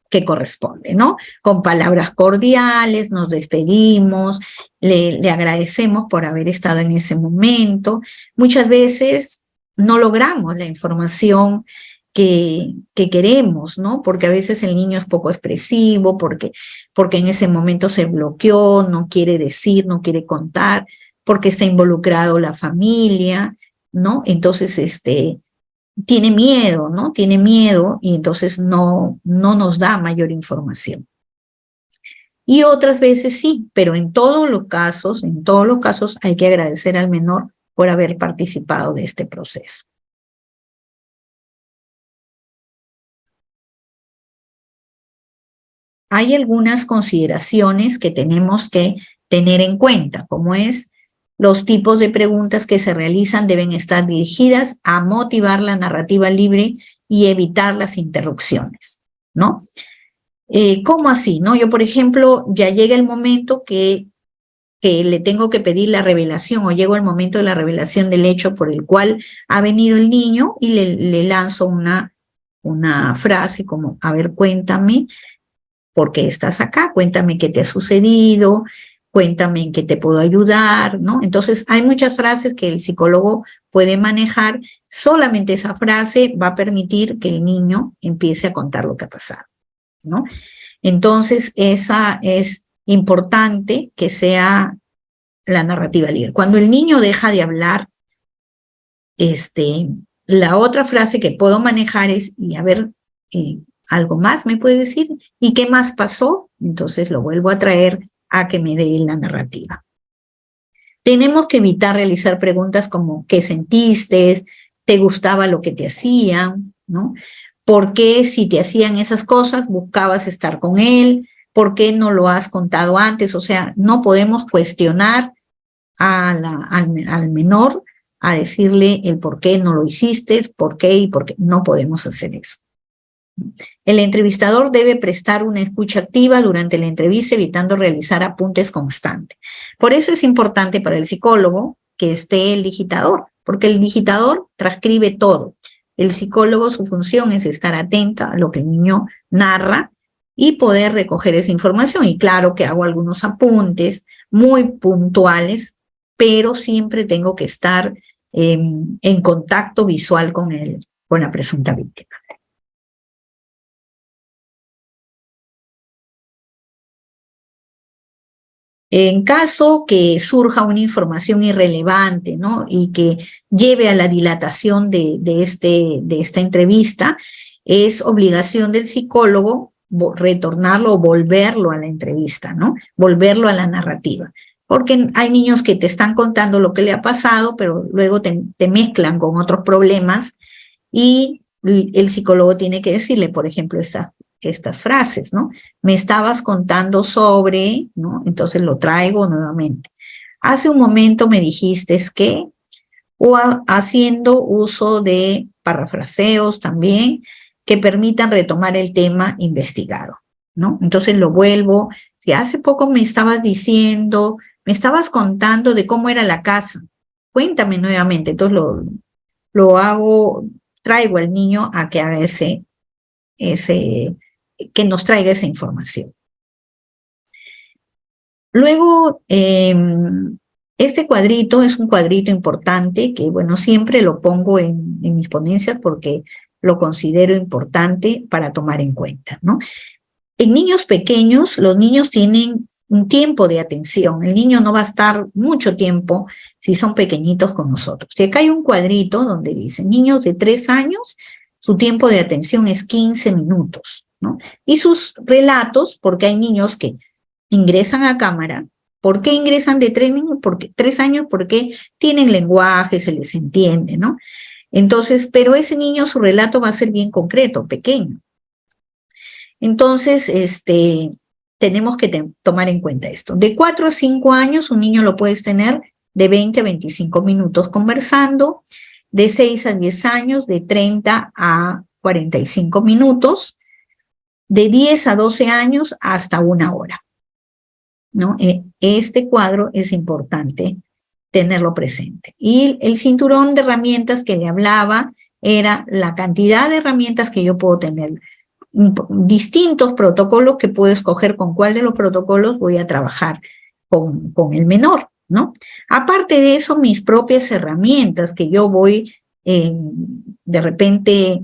que corresponde, ¿no? Con palabras cordiales, nos despedimos, le agradecemos por haber estado en ese momento. Muchas veces no logramos la información que queremos, ¿no? Porque a veces el niño es poco expresivo, porque en ese momento se bloqueó, no quiere decir, no quiere contar, porque está involucrado la familia, ¿no? Entonces, tiene miedo, ¿no? Tiene miedo y entonces no nos da mayor información. Y otras veces sí, pero en todos los casos hay que agradecer al menor por haber participado de este proceso. Hay algunas consideraciones que tenemos que tener en cuenta, como es: los tipos de preguntas que se realizan deben estar dirigidas a motivar la narrativa libre y evitar las interrupciones, ¿no? ¿Cómo así, no? Yo, por ejemplo, ya llega el momento que le tengo que pedir la revelación, o llegó el momento de la revelación del hecho por el cual ha venido el niño, y le lanzo una frase como: a ver, cuéntame por qué estás acá, cuéntame qué te ha sucedido, cuéntame en qué te puedo ayudar, ¿no? Entonces, hay muchas frases que el psicólogo puede manejar. Solamente esa frase va a permitir que el niño empiece a contar lo que ha pasado, ¿no? Entonces, esa es importante que sea la narrativa libre. Cuando el niño deja de hablar, la otra frase que puedo manejar es: y a ver, ¿algo más me puede decir? ¿Y qué más pasó? Entonces lo vuelvo a traer a que me dé la narrativa. Tenemos que evitar realizar preguntas como: ¿qué sentiste? ¿Te gustaba lo que te hacían? ¿No? ¿Por qué, si te hacían esas cosas, buscabas estar con él? ¿Por qué no lo has contado antes? O sea, no podemos cuestionar al menor, a decirle el por qué no lo hiciste, por qué y por qué. No podemos hacer eso. El entrevistador debe prestar una escucha activa durante la entrevista, evitando realizar apuntes constantes. Por eso es importante para el psicólogo que esté el digitador, porque el digitador transcribe todo. El psicólogo, su función es estar atenta a lo que el niño narra y poder recoger esa información. Y claro que hago algunos apuntes muy puntuales, pero siempre tengo que estar en contacto visual con la presunta víctima. En caso que surja una información irrelevante, ¿no? Y que lleve a la dilatación de esta entrevista, es obligación del psicólogo retornarlo o volverlo a la entrevista, ¿no? Volverlo a la narrativa. Porque hay niños que te están contando lo que le ha pasado, pero luego te mezclan con otros problemas, y el psicólogo tiene que decirle, por ejemplo, estas frases, ¿no? Me estabas contando sobre, ¿no? Entonces lo traigo nuevamente. Hace un momento me dijiste que, o haciendo uso de parafraseos también que permitan retomar el tema investigado, ¿no? Entonces lo vuelvo. Si hace poco me estabas contando de cómo era la casa, cuéntame nuevamente. Entonces lo hago, traigo al niño a que haga que nos traiga esa información. Luego, este cuadrito es un cuadrito importante que, bueno, siempre lo pongo en mis ponencias porque lo considero importante para tomar en cuenta, ¿no? En niños pequeños, los niños tienen un tiempo de atención. El niño no va a estar mucho tiempo si son pequeñitos con nosotros. Y acá hay un cuadrito donde dice: niños de 3 años, su tiempo de atención es 15 minutos, ¿no? Y sus relatos, porque hay niños que ingresan a cámara, ¿Por qué ingresan de 3 niños? Porque 3 años, porque tienen lenguaje, se les entiende, ¿no? Entonces, pero ese niño, su relato va a ser bien concreto, pequeño. Entonces, tenemos que tomar en cuenta esto. De 4 a 5 años, un niño lo puedes tener de 20 a 25 minutos conversando. De 6 a 10 años, de 30 a 45 minutos. De 10 a 12 años, hasta 1 hora, ¿no? Este cuadro es importante tenerlo presente. Y el cinturón de herramientas que le hablaba era la cantidad de herramientas que yo puedo tener, distintos protocolos que puedo escoger con cuál de los protocolos voy a trabajar con el menor, ¿no? Aparte de eso, mis propias herramientas que yo voy de repente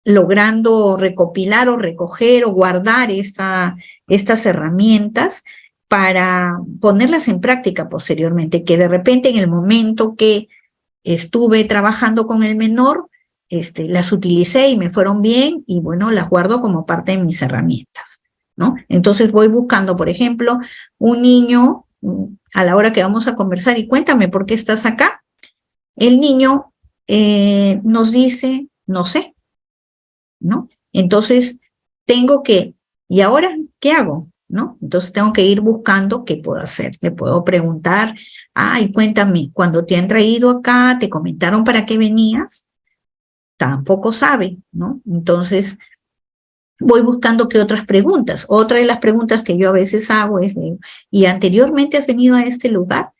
logrando recopilar o recoger o guardar estas herramientas para ponerlas en práctica posteriormente, que de repente en el momento que estuve trabajando con el menor, las utilicé y me fueron bien y bueno, las guardo como parte de mis herramientas, ¿no? Entonces voy buscando, por ejemplo, un niño a la hora que vamos a conversar y cuéntame por qué estás acá. El niño nos dice, no sé, ¿no? Entonces tengo que, ¿y ahora qué hago? ¿No? Entonces tengo que ir buscando qué puedo hacer. Le puedo preguntar, ay, cuéntame, cuando te han traído acá, ¿te comentaron para qué venías? Tampoco sabe, ¿no? Entonces voy buscando qué otras preguntas. Otra de las preguntas que yo a veces hago es, ¿y anteriormente has venido a este lugar?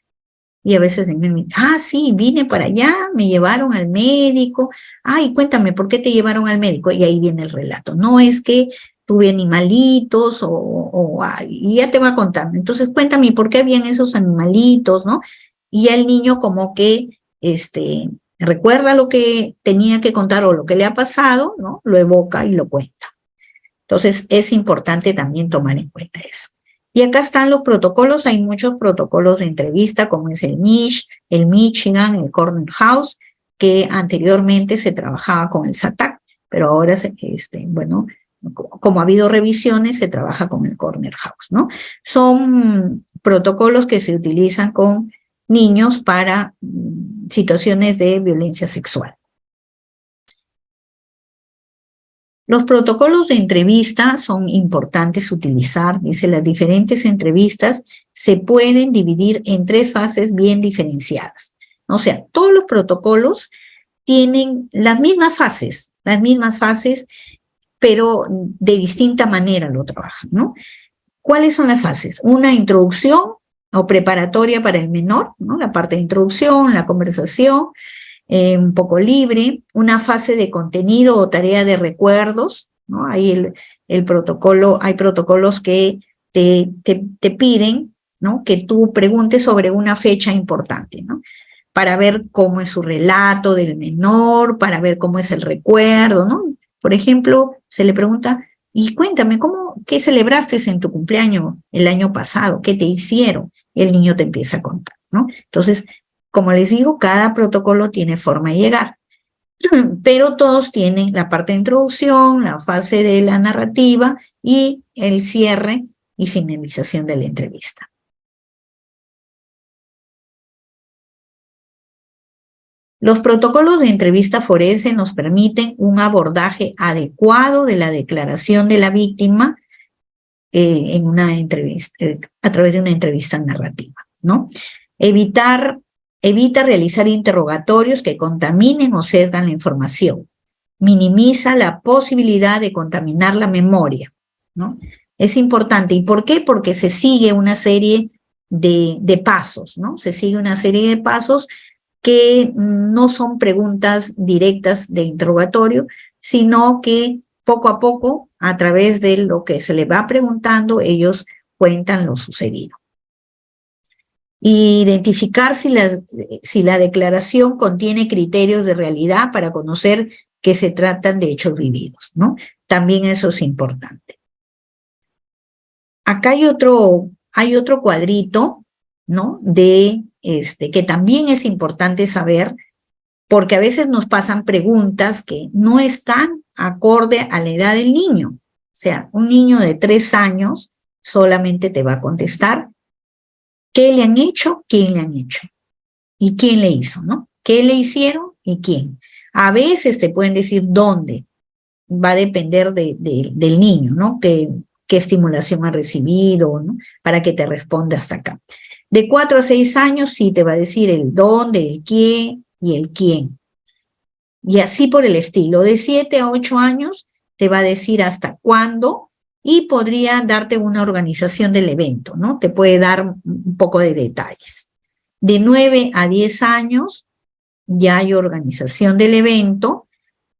Y a veces me dicen, sí, vine para allá, me llevaron al médico. Ay, cuéntame, ¿por qué te llevaron al médico? Y ahí viene el relato. No es que tuve animalitos y ya te voy a contar. Entonces, cuéntame, ¿por qué habían esos animalitos, no? Y el niño como que, recuerda lo que tenía que contar o lo que le ha pasado, ¿no? Lo evoca y lo cuenta. Entonces, es importante también tomar en cuenta eso. Y acá están los protocolos, hay muchos protocolos de entrevista, como es el MISH, el Michigan, el Corner House, que anteriormente se trabajaba con el SATAC, pero ahora, bueno, como ha habido revisiones, se trabaja con el Corner House, ¿no? Son protocolos que se utilizan con niños para situaciones de violencia sexual. Los protocolos de entrevista son importantes utilizar. Dice, las diferentes entrevistas se pueden dividir en 3 fases bien diferenciadas. O sea, todos los protocolos tienen las mismas fases, pero de distinta manera lo trabajan, ¿no? ¿Cuáles son las fases? Una introducción o preparatoria para el menor, ¿no? La parte de introducción, la conversación, un poco libre, una fase de contenido o tarea de recuerdos, ¿no? Ahí el protocolo, hay protocolos que te piden, ¿no? Que tú preguntes sobre una fecha importante, ¿no? Para ver cómo es su relato del menor, para ver cómo es el recuerdo, ¿no? Por ejemplo, se le pregunta, y cuéntame, ¿qué celebraste en tu cumpleaños el año pasado? ¿Qué te hicieron? Y el niño te empieza a contar, ¿no? Entonces, como les digo, cada protocolo tiene forma de llegar, pero todos tienen la parte de introducción, la fase de la narrativa y el cierre y finalización de la entrevista. Los protocolos de entrevista forense nos permiten un abordaje adecuado de la declaración de la víctima en una entrevista, a través de una entrevista narrativa, ¿no? Evita realizar interrogatorios que contaminen o sesgan la información. Minimiza la posibilidad de contaminar la memoria, ¿no? Es importante. ¿Y por qué? Porque se sigue una serie de pasos, ¿no? Se sigue una serie de pasos que no son preguntas directas de interrogatorio, sino que poco a poco, a través de lo que se le va preguntando, ellos cuentan lo sucedido. Identificar si la declaración contiene criterios de realidad para conocer que se tratan de hechos vividos, ¿no? También eso es importante. Acá hay otro cuadrito, ¿no? Que también es importante saber, porque a veces nos pasan preguntas que no están acorde a la edad del niño. O sea, un niño de 3 años solamente te va a contestar ¿Qué le han hecho? ¿Quién le han hecho? ¿Y quién le hizo, no? ¿Qué le hicieron y quién? A veces te pueden decir dónde. Va a depender del niño, ¿no? ¿Qué estimulación ha recibido, ¿no? Para que te responda hasta acá. De 4 a 6 años sí te va a decir el dónde, el qué y el quién. Y así por el estilo. De 7 a 8 años te va a decir hasta cuándo y podría darte una organización del evento, ¿no? Te puede dar un poco de detalles. De 9 a 10 años ya hay organización del evento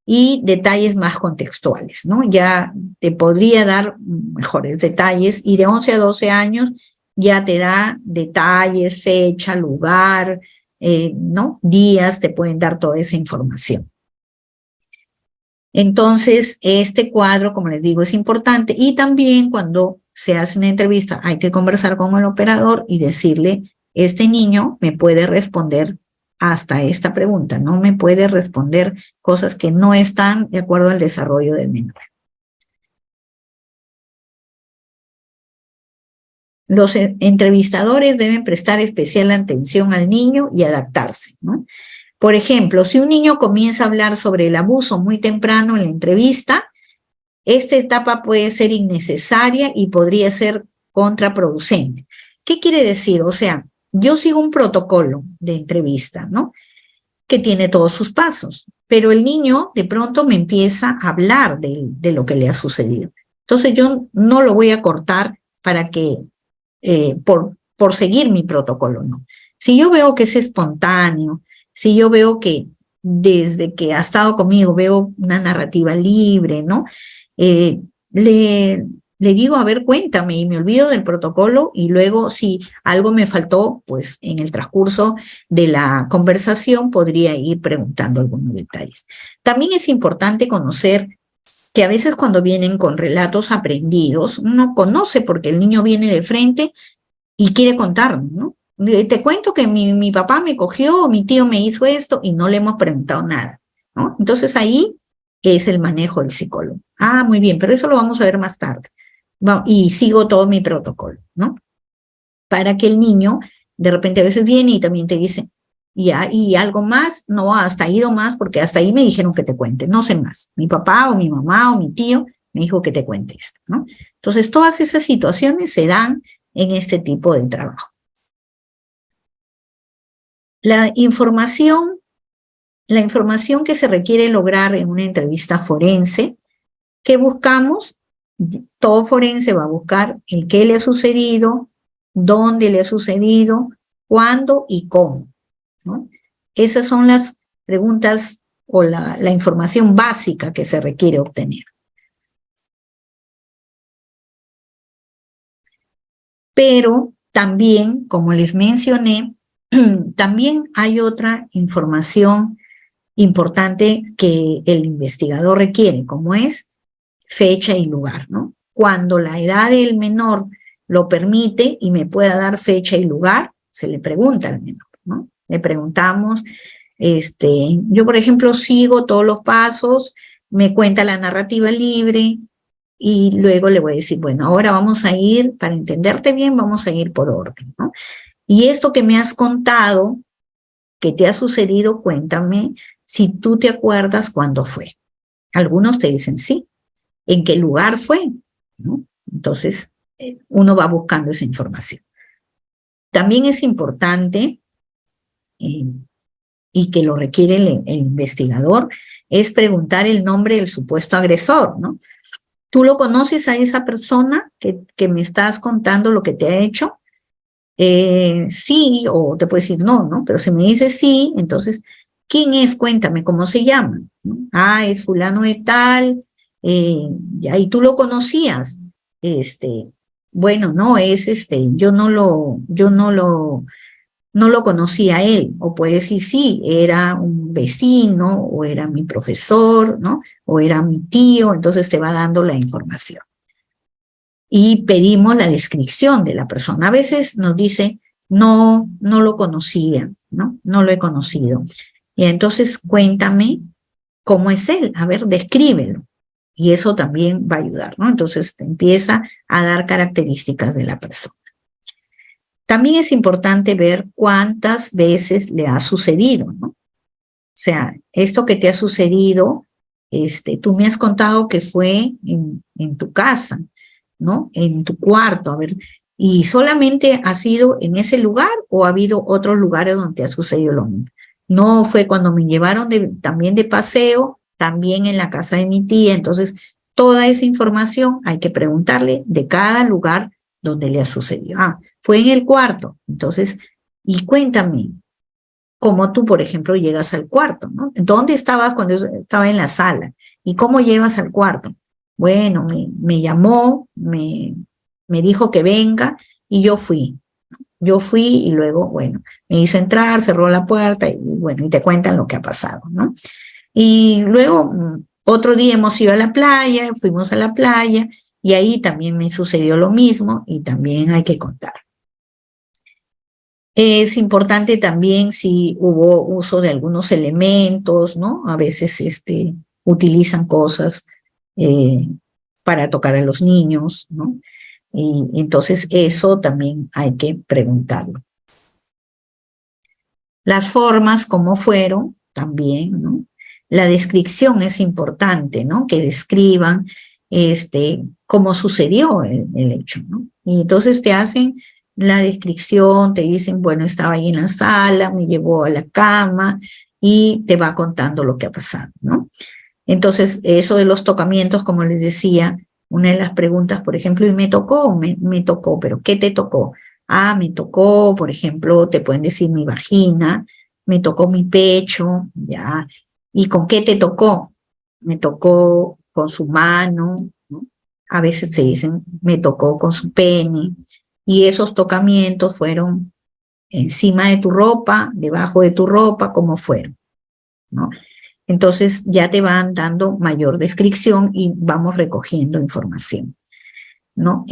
y detalles más contextuales, ¿no? Ya te podría dar mejores detalles y de 11 a 12 años ya te da detalles, fecha, lugar, ¿no? Días, te pueden dar toda esa información. Entonces, este cuadro, como les digo, es importante y también cuando se hace una entrevista hay que conversar con el operador y decirle, este niño me puede responder hasta esta pregunta, no me puede responder cosas que no están de acuerdo al desarrollo del menor. Los entrevistadores deben prestar especial atención al niño y adaptarse, ¿no? Por ejemplo, si un niño comienza a hablar sobre el abuso muy temprano en la entrevista, esta etapa puede ser innecesaria y podría ser contraproducente. ¿Qué quiere decir? O sea, yo sigo un protocolo de entrevista, ¿no? Que tiene todos sus pasos, pero el niño de pronto me empieza a hablar de lo que le ha sucedido. Entonces yo no lo voy a cortar para que, por seguir mi protocolo, no. Si yo veo que es espontáneo, si yo veo que desde que ha estado conmigo veo una narrativa libre, ¿no? Le digo, a ver, cuéntame, y me olvido del protocolo, y luego si algo me faltó, pues en el transcurso de la conversación podría ir preguntando algunos detalles. También es importante conocer que a veces cuando vienen con relatos aprendidos, uno conoce porque el niño viene de frente y quiere contarnos, ¿no? Te cuento que mi papá me cogió, o mi tío me hizo esto, y no le hemos preguntado nada, ¿no? Entonces ahí es el manejo del psicólogo. Ah, muy bien, pero eso lo vamos a ver más tarde. Y sigo todo mi protocolo, ¿no? Para que el niño, de repente a veces viene y también te dice, ya, y algo más, no, hasta ahí no más, porque hasta ahí me dijeron que te cuente, no sé más. Mi papá o mi mamá o mi tío me dijo que te cuente esto, ¿no? Entonces, todas esas situaciones se dan en este tipo de trabajo. La información que se requiere lograr en una entrevista forense, ¿qué buscamos? Todo forense va a buscar el qué le ha sucedido, dónde le ha sucedido, cuándo y cómo, ¿no? Esas son las preguntas o la información básica que se requiere obtener. Pero también, como les mencioné, también hay otra información importante que el investigador requiere, como es fecha y lugar, ¿no? Cuando la edad del menor lo permite y me pueda dar fecha y lugar, se le pregunta al menor, ¿no? Le preguntamos, yo por ejemplo sigo todos los pasos, me cuenta la narrativa libre y luego le voy a decir, bueno, ahora vamos a ir, para entenderte bien, vamos a ir por orden, ¿no? Y esto que me has contado, que te ha sucedido, cuéntame si tú te acuerdas cuándo fue. Algunos te dicen sí. ¿En qué lugar fue? ¿No? Entonces, uno va buscando esa información. También es importante, y que lo requiere el investigador, es preguntar el nombre del supuesto agresor, ¿no? ¿Tú lo conoces a esa persona que me estás contando lo que te ha hecho? Sí, o te puede decir no, ¿no? Pero si me dices sí, entonces, ¿quién es? Cuéntame, ¿cómo se llama? ¿No? Ah, es fulano de tal, y tú lo conocías. Bueno, no, es yo no lo conocía a él, o puede decir sí, era un vecino, o era mi profesor, ¿no? O era mi tío, entonces te va dando la información. Y pedimos la descripción de la persona. A veces nos dice, no lo conocía, ¿no? No lo he conocido. Y entonces cuéntame cómo es él, a ver, descríbelo. Y eso también va a ayudar, ¿no? Entonces te empieza a dar características de la persona. También es importante ver cuántas veces le ha sucedido, ¿no? O sea, esto que te ha sucedido, tú me has contado que fue en tu casa, ¿no? En tu cuarto, a ver, ¿y solamente ha sido en ese lugar o ha habido otros lugares donde ha sucedido lo mismo? No fue cuando me llevaron también de paseo, también en la casa de mi tía, entonces toda esa información hay que preguntarle de cada lugar donde le ha sucedido. Ah, fue en el cuarto, entonces, y cuéntame, cómo tú, por ejemplo, llegas al cuarto, ¿no? ¿Dónde estabas cuando yo estaba en la sala? ¿Y cómo llegas al cuarto? Bueno, me llamó, me dijo que venga y yo fui. Yo fui y luego, bueno, me hizo entrar, cerró la puerta y bueno, y te cuentan lo que ha pasado, ¿no? Y luego, otro día hemos ido a la playa, fuimos a la playa y ahí también me sucedió lo mismo y también hay que contar. Es importante también si hubo uso de algunos elementos, ¿no? A veces utilizan cosas para tocar a los niños, ¿no? Y entonces eso también hay que preguntarlo. Las formas, cómo fueron, también, ¿no? La descripción es importante, ¿no? Que describan cómo sucedió el hecho, ¿no? Y entonces te hacen la descripción, te dicen, bueno, estaba ahí en la sala, me llevó a la cama y te va contando lo que ha pasado, ¿no? Entonces, eso de los tocamientos, como les decía, una de las preguntas, por ejemplo, y me tocó, pero ¿qué te tocó? Ah, me tocó, por ejemplo, te pueden decir mi vagina, me tocó mi pecho, ya. ¿Y con qué te tocó? Me tocó con su mano, ¿no? A veces se dicen, me tocó con su pene. Y esos tocamientos fueron encima de tu ropa, debajo de tu ropa, como fueron, ¿no? Entonces ya te van dando mayor descripción y vamos recogiendo información, ¿no?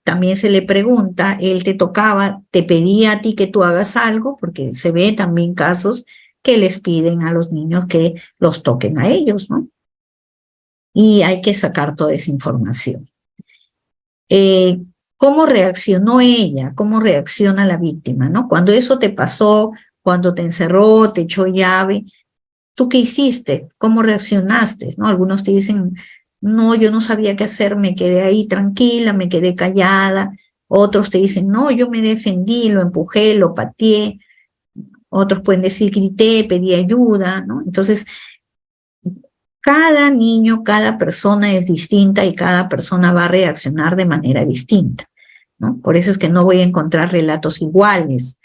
También se le pregunta, él te tocaba, te pedía a ti que tú hagas algo, porque se ve también casos que les piden a los niños que los toquen a ellos, ¿no? Y hay que sacar toda esa información. ¿Cómo reaccionó ella? ¿Cómo reacciona la víctima, no? Cuando eso te pasó, cuando te encerró, te echó llave, ¿tú qué hiciste? ¿Cómo reaccionaste? ¿No? Algunos te dicen, no, yo no sabía qué hacer, me quedé ahí tranquila, me quedé callada. Otros te dicen, no, yo me defendí, lo empujé, lo pateé. Otros pueden decir, grité, pedí ayuda, ¿no? Entonces, cada niño, cada persona es distinta y cada persona va a reaccionar de manera distinta, ¿no? Por eso es que no voy a encontrar relatos iguales,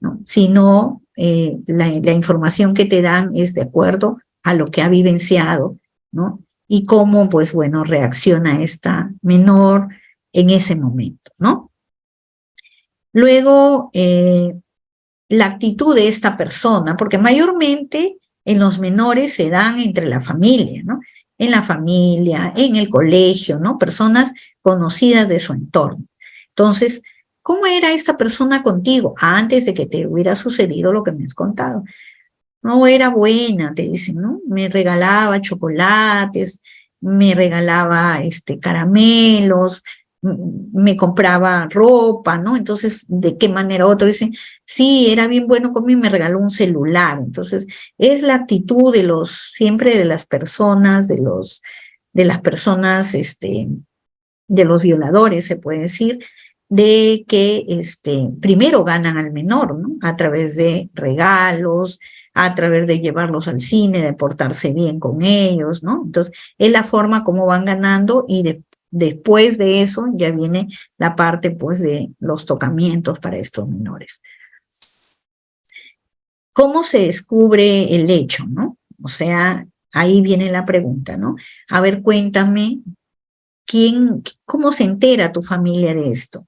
¿no? Sino la información que te dan es de acuerdo a lo que ha vivenciado, ¿no? Y cómo, pues bueno, reacciona esta menor en ese momento, ¿no? Luego, la actitud de esta persona, porque mayormente en los menores se dan entre la familia, ¿no? En la familia, en el colegio, ¿no? Personas conocidas de su entorno. Entonces, ¿cómo era esta persona contigo antes de que te hubiera sucedido lo que me has contado? No era buena, te dicen, ¿no? Me regalaba chocolates, me regalaba caramelos, me compraba ropa, ¿no? Entonces, ¿de qué manera? Otro dice, sí, era bien bueno conmigo y me regaló un celular. Entonces, es la actitud de siempre de las personas, de las personas, de los violadores, se puede decir, de que primero ganan al menor, ¿no? A través de regalos, a través de llevarlos al cine, de portarse bien con ellos, ¿no? Entonces, es la forma como van ganando y después de eso ya viene la parte, pues, de los tocamientos para estos menores. ¿Cómo se descubre el hecho, no? O sea, ahí viene la pregunta, ¿no? A ver, cuéntame, ¿cómo se entera tu familia de esto?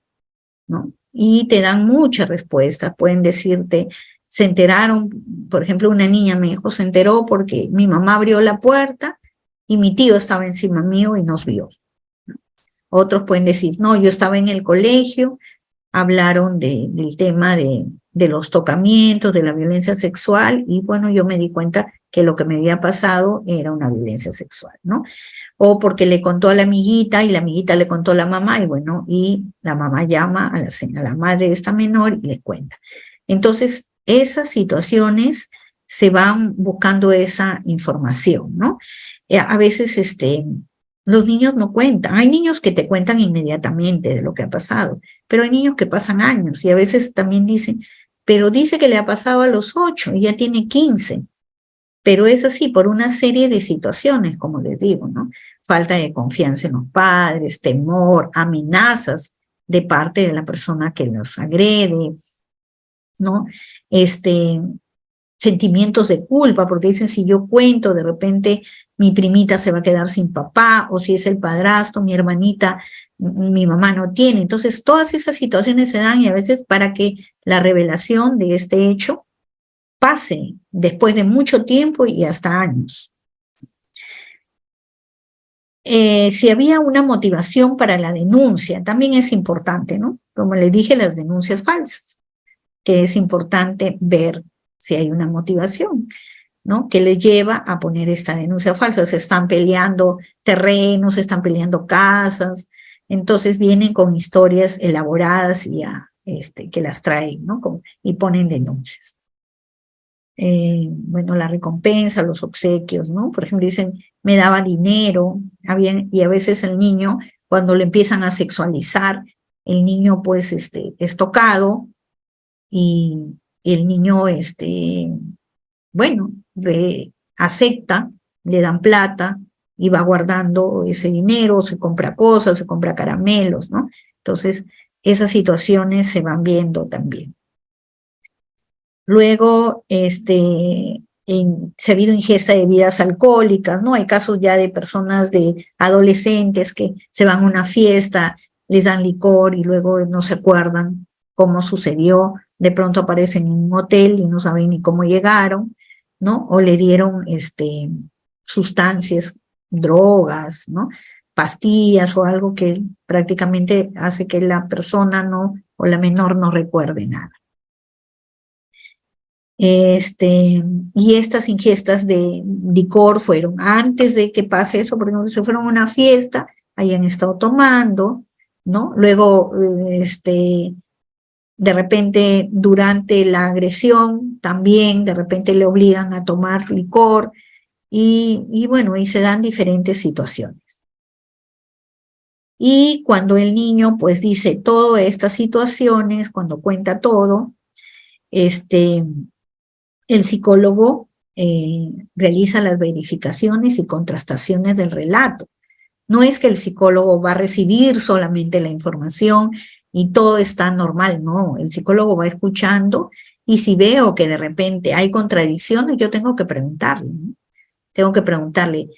¿No? Y te dan muchas respuestas, pueden decirte, se enteraron, por ejemplo, una niña me dijo, se enteró porque mi mamá abrió la puerta y mi tío estaba encima mío y nos vio. ¿No? Otros pueden decir, no, yo estaba en el colegio, hablaron del tema de los tocamientos, de la violencia sexual, y bueno, yo me di cuenta que lo que me había pasado era una violencia sexual, ¿no? o porque le contó a la amiguita y la amiguita le contó a la mamá, y bueno, y la mamá llama a la madre de esta menor y le cuenta. Entonces, esas situaciones se van buscando esa información, ¿no? A veces los niños no cuentan. Hay niños que te cuentan inmediatamente de lo que ha pasado, pero hay niños que pasan años y a veces también dicen, pero dice que le ha pasado a los 8 y ya tiene 15. Pero es así por una serie de situaciones, como les digo, ¿no? Falta de confianza en los padres, temor, amenazas de parte de la persona que los agrede, ¿no? Sentimientos de culpa, porque dicen, si yo cuento, de repente mi primita se va a quedar sin papá, o si es el padrastro, mi hermanita, mi mamá no tiene. Entonces, todas esas situaciones se dan y a veces para que la revelación de este hecho pase después de mucho tiempo y hasta años. Si había una motivación para la denuncia, también es importante, ¿no? Como les dije, las denuncias falsas, que es importante ver si hay una motivación, ¿no? Que les lleva a poner esta denuncia falsa. Se están peleando terrenos, se están peleando casas, entonces vienen con historias elaboradas y que las traen, ¿no? Y ponen denuncias. Bueno, la recompensa, los obsequios, ¿no? Por ejemplo, dicen, me daba dinero, y a veces el niño, cuando le empiezan a sexualizar, el niño pues es tocado y el niño, bueno, acepta, le dan plata y va guardando ese dinero, se compra cosas, se compra caramelos, ¿no? Entonces, esas situaciones se van viendo también. Luego, se ha habido ingesta de bebidas alcohólicas, ¿no? Hay casos ya de personas, de adolescentes que se van a una fiesta, les dan licor y luego no se acuerdan cómo sucedió, de pronto aparecen en un hotel y no saben ni cómo llegaron, ¿no? O le dieron sustancias, drogas, ¿no? Pastillas o algo que prácticamente hace que la persona no, o la menor no recuerde nada. Y estas ingestas de licor fueron antes de que pase eso, porque se fueron a una fiesta, hayan estado tomando, ¿no? Luego, de repente, durante la agresión, también de repente le obligan a tomar licor, y bueno, y se dan diferentes situaciones. Y cuando el niño, pues, dice todas estas situaciones, cuando cuenta todo, el psicólogo realiza las verificaciones y contrastaciones del relato. No es que el psicólogo va a recibir solamente la información y todo está normal, no. El psicólogo va escuchando y si veo que de repente hay contradicciones, yo tengo que preguntarle, ¿no? Tengo que preguntarle,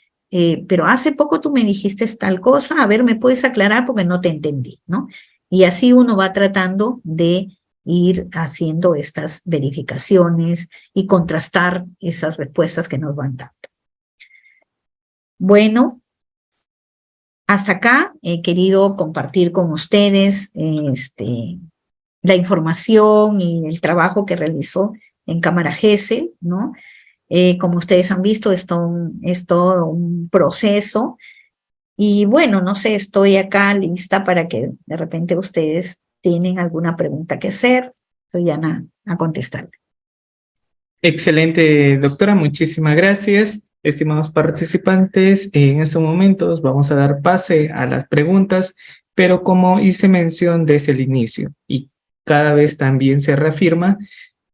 pero hace poco tú me dijiste tal cosa, a ver, ¿me puedes aclarar porque no te entendí, ¿no? Y así uno va tratando de ir haciendo estas verificaciones y contrastar esas respuestas que nos van dando. Bueno, hasta acá he querido compartir con ustedes la información y el trabajo que realizó en Cámara GESEL, ¿no? Como ustedes han visto, es todo un proceso. Y bueno, no sé, estoy acá lista para que de repente ustedes tienen alguna pregunta que hacer. Estoy a contestar. Excelente, doctora. Muchísimas gracias. Estimados participantes, en estos momentos vamos a dar pase a las preguntas, pero como hice mención desde el inicio y cada vez también se reafirma,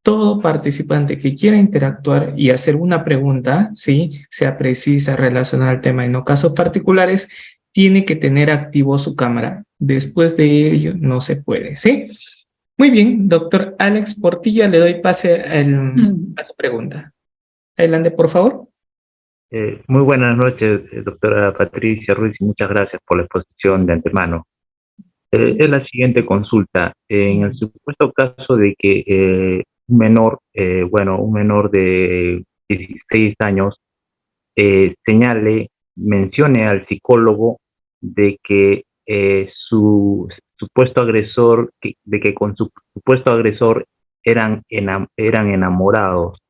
todo participante que quiera interactuar y hacer una pregunta, ¿sí? Sea precisa, relacionada al tema, en no casos particulares, tiene que tener activo su cámara. Después de ello no se puede, ¿sí? Muy bien, doctor Alex Portilla, le doy pase a su pregunta. Adelante, por favor. Muy buenas noches, doctora Patricia Ruiz, y muchas gracias por la exposición de antemano. Es la siguiente consulta. En el supuesto caso de que un menor de 16 años mencione al psicólogo de que su supuesto agresor, de que con su supuesto agresor eran enamorados,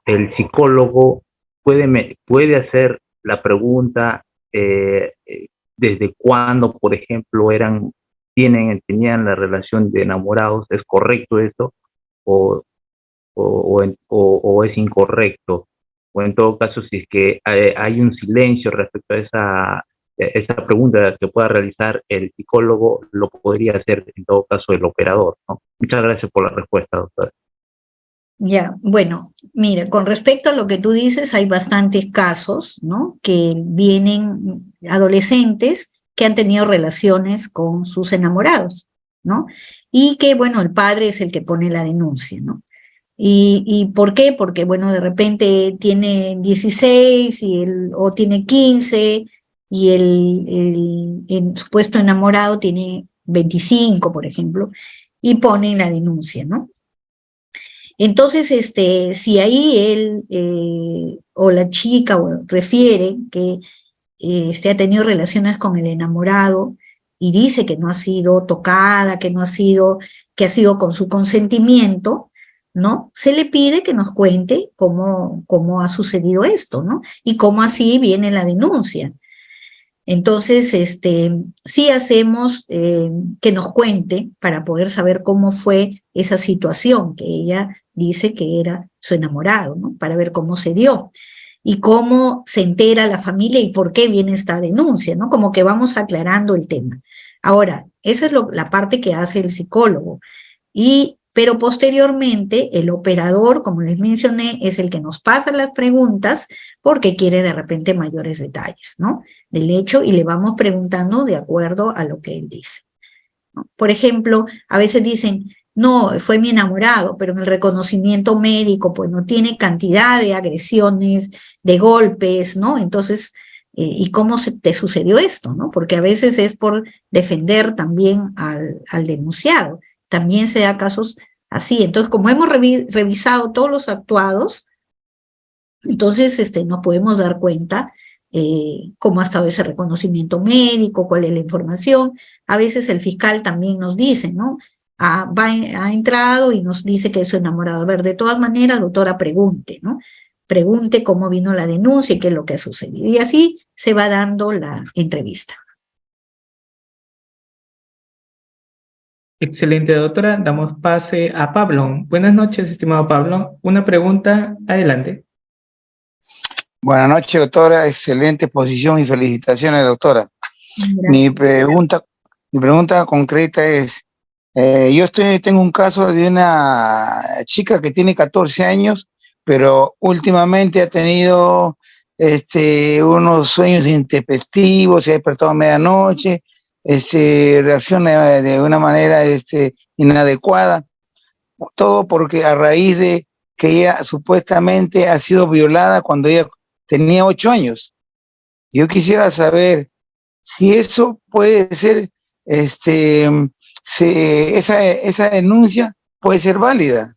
el psicólogo puede hacer la pregunta desde cuándo, por ejemplo, tenían la relación de enamorados. ¿Es correcto eso? ¿O, o es incorrecto? O en todo caso, si es que hay un silencio respecto a esa pregunta que pueda realizar el psicólogo, lo podría hacer en todo caso el operador, ¿no? Muchas gracias por la respuesta, doctor. Ya, bueno, mira, con respecto a lo que tú dices, hay bastantes casos, ¿no? Que vienen adolescentes que han tenido relaciones con sus enamorados, ¿no? Y que, bueno, el padre es el que pone la denuncia, ¿no? ¿Y por qué? Porque, bueno, de repente tiene 16 o tiene 15 y el supuesto enamorado tiene 25, por ejemplo, y ponen la denuncia, ¿no? Entonces, si ahí él o la chica refiere que ha tenido relaciones con el enamorado y dice que no ha sido tocada, que ha sido con su consentimiento, ¿no? Se le pide que nos cuente cómo ha sucedido esto, ¿no? Y cómo así viene la denuncia. Entonces, sí hacemos que nos cuente para poder saber cómo fue esa situación que ella dice que era su enamorado, ¿no? Para ver cómo se dio y cómo se entera la familia y por qué viene esta denuncia, ¿no? Como que vamos aclarando el tema. Ahora, esa es la parte que hace el psicólogo. Pero posteriormente el operador, como les mencioné, es el que nos pasa las preguntas porque quiere de repente mayores detalles, ¿no? Del hecho, y le vamos preguntando de acuerdo a lo que él dice, ¿no? Por ejemplo, a veces dicen, no, fue mi enamorado, pero en el reconocimiento médico, pues no tiene cantidad de agresiones, de golpes, ¿no? Entonces, ¿y cómo te sucedió esto, no? Porque a veces es por defender también al denunciado. También se da casos así. Entonces, como hemos revisado todos los actuados, entonces nos podemos dar cuenta cómo ha estado ese reconocimiento médico, cuál es la información. A veces el fiscal también nos dice, ¿no? Ha entrado y nos dice que es su enamorado. A ver, de todas maneras, doctora, pregunte, ¿no? Pregunte cómo vino la denuncia y qué es lo que ha sucedido. Y así se va dando la entrevista. Excelente, doctora. Damos pase a Pablo. Buenas noches, estimado Pablo. Una pregunta, adelante. Buenas noches, doctora. Excelente exposición y felicitaciones, doctora. Mi pregunta concreta es, yo tengo un caso de una chica que tiene 14 años, pero últimamente ha tenido unos sueños intempestivos, se ha despertado a medianoche, reacciona de una manera inadecuada, todo porque a raíz de que ella supuestamente ha sido violada cuando ella tenía 8 años. Yo quisiera saber si eso puede ser, esa denuncia puede ser válida.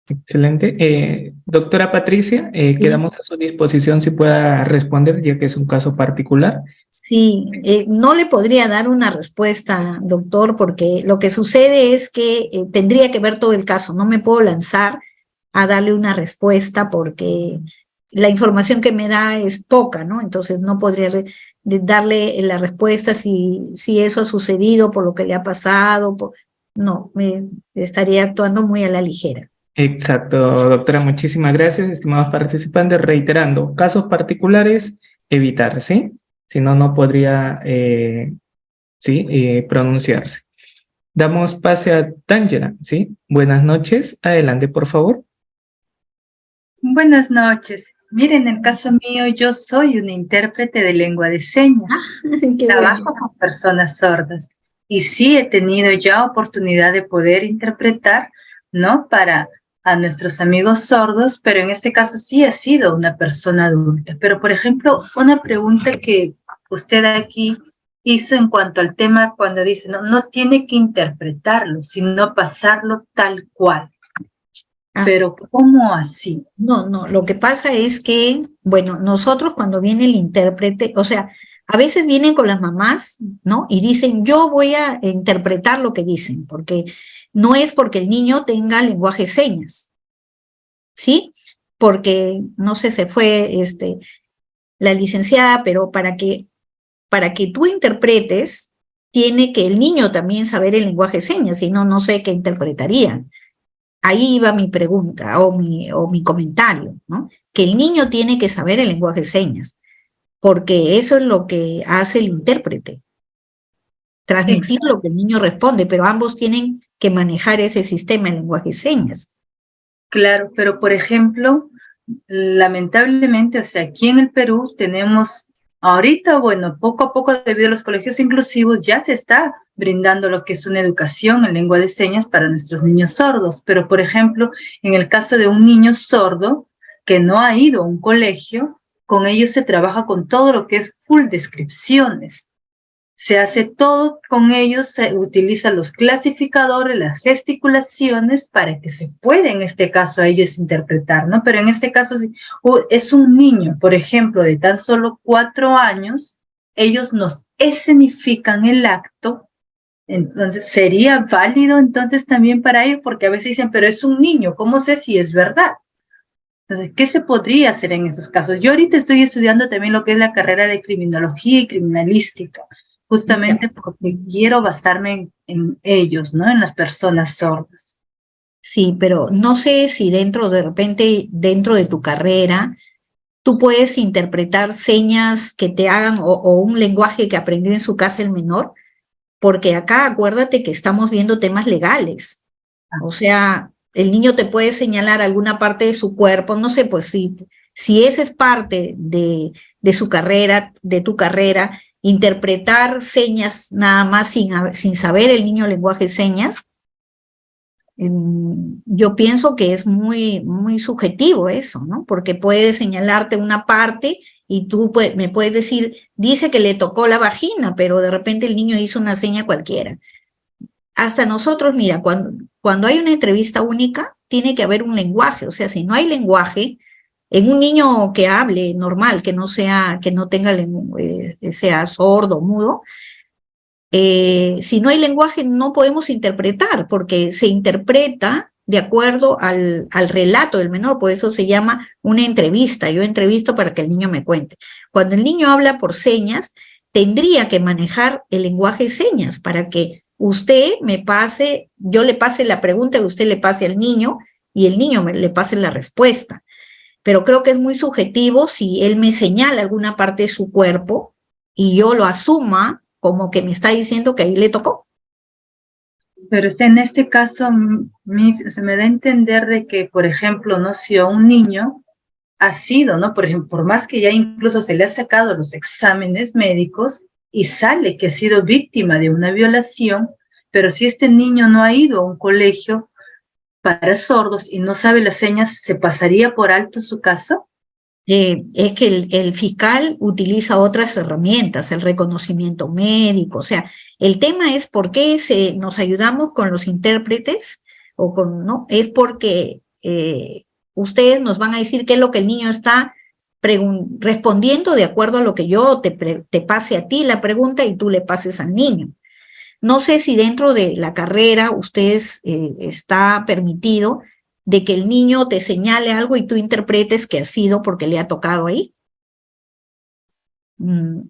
Excelente. Doctora Patricia, quedamos a su disposición si pueda responder, ya que es un caso particular. Sí, no le podría dar una respuesta, doctor, porque lo que sucede es que tendría que ver todo el caso. No me puedo lanzar a darle una respuesta porque la información que me da es poca, ¿no? Entonces no podría darle la respuesta si eso ha sucedido por lo que le ha pasado. No, estaría actuando muy a la ligera. Exacto, doctora, muchísimas gracias, estimados participantes. Reiterando, casos particulares, evitar, ¿sí? Si no, no podría, pronunciarse. Damos pase a Tángela, ¿sí? Buenas noches, adelante, por favor. Buenas noches. Miren, en el caso mío, yo soy una intérprete de lengua de señas. Trabajo con personas sordas y sí he tenido ya oportunidad de poder interpretar, ¿no? Para a nuestros amigos sordos, pero en este caso sí ha sido una persona adulta. Pero, por ejemplo, una pregunta que usted aquí hizo en cuanto al tema cuando dice, no tiene que interpretarlo, sino pasarlo tal cual. Pero, ¿cómo así? No, lo que pasa es que, bueno, nosotros cuando viene el intérprete, o sea, a veces vienen con las mamás, ¿no? Y dicen, yo voy a interpretar lo que dicen, porque no es porque el niño tenga lenguaje de señas, ¿sí? Porque, no sé, se fue, la licenciada, pero para que tú interpretes, tiene que el niño también saber el lenguaje de señas, si no, no sé qué interpretarían. Ahí iba mi pregunta o mi comentario, ¿no? Que el niño tiene que saber el lenguaje de señas, porque eso es lo que hace el intérprete, transmitir Exacto. lo que el niño responde, pero ambos tienen que manejar ese sistema de lenguaje de señas. Claro, pero por ejemplo, lamentablemente, o sea, aquí en el Perú tenemos, ahorita, bueno, poco a poco debido a los colegios inclusivos ya se está brindando lo que es una educación en lengua de señas para nuestros niños sordos, pero por ejemplo, en el caso de un niño sordo que no ha ido a un colegio, con ellos se trabaja con todo lo que es full descripciones. Se hace todo con ellos, se utilizan los clasificadores, las gesticulaciones para que se pueda en este caso a ellos interpretar, ¿no? Pero en este caso si es un niño, por ejemplo, de tan solo 4 años, ellos nos escenifican el acto, entonces sería válido entonces también para ellos, porque a veces dicen, pero es un niño, ¿cómo sé si es verdad? Entonces, ¿qué se podría hacer en esos casos? Yo ahorita estoy estudiando también lo que es la carrera de criminología y criminalística, justamente porque quiero basarme en ellos, ¿no? En las personas sordas. Sí, pero no sé si de repente, dentro de tu carrera, tú puedes interpretar señas que te hagan o un lenguaje que aprendió en su casa el menor, porque acá acuérdate que estamos viendo temas legales. O sea, el niño te puede señalar alguna parte de su cuerpo, no sé, pues si esa es parte de su carrera, de tu carrera, interpretar señas nada más sin saber el niño lenguaje de señas, yo pienso que es muy, muy subjetivo eso, ¿no? Porque puede señalarte una parte y tú me puedes decir, dice que le tocó la vagina, pero de repente el niño hizo una seña cualquiera. Hasta nosotros, mira, cuando hay una entrevista única, tiene que haber un lenguaje. O sea, si no hay lenguaje, en un niño que hable normal, que no tenga, sea sordo, mudo, si no hay lenguaje no podemos interpretar, porque se interpreta de acuerdo al relato del menor, por eso se llama una entrevista. Yo entrevisto para que el niño me cuente. Cuando el niño habla por señas, tendría que manejar el lenguaje de señas para que yo le pase la pregunta y usted le pase al niño y el niño le pase la respuesta. Pero creo que es muy subjetivo si él me señala alguna parte de su cuerpo y yo lo asuma como que me está diciendo que ahí le tocó. Pero en este caso se me da a entender de que, por ejemplo, ¿no? Si a un niño ha sido, ¿no? Por ejemplo, por más que ya incluso se le ha sacado los exámenes médicos y sale que ha sido víctima de una violación, pero si este niño no ha ido a un colegio para sordos y no sabe las señas, ¿se pasaría por alto su caso? Es que el fiscal utiliza otras herramientas, el reconocimiento médico, o sea, el tema es por qué nos ayudamos con los intérpretes, ¿no? Es porque ustedes nos van a decir qué es lo que el niño está respondiendo de acuerdo a lo que yo te pase a ti la pregunta y tú le pases al niño. No sé si dentro de la carrera ustedes está permitido de que el niño te señale algo y tú interpretes que ha sido porque le ha tocado ahí. ¿Me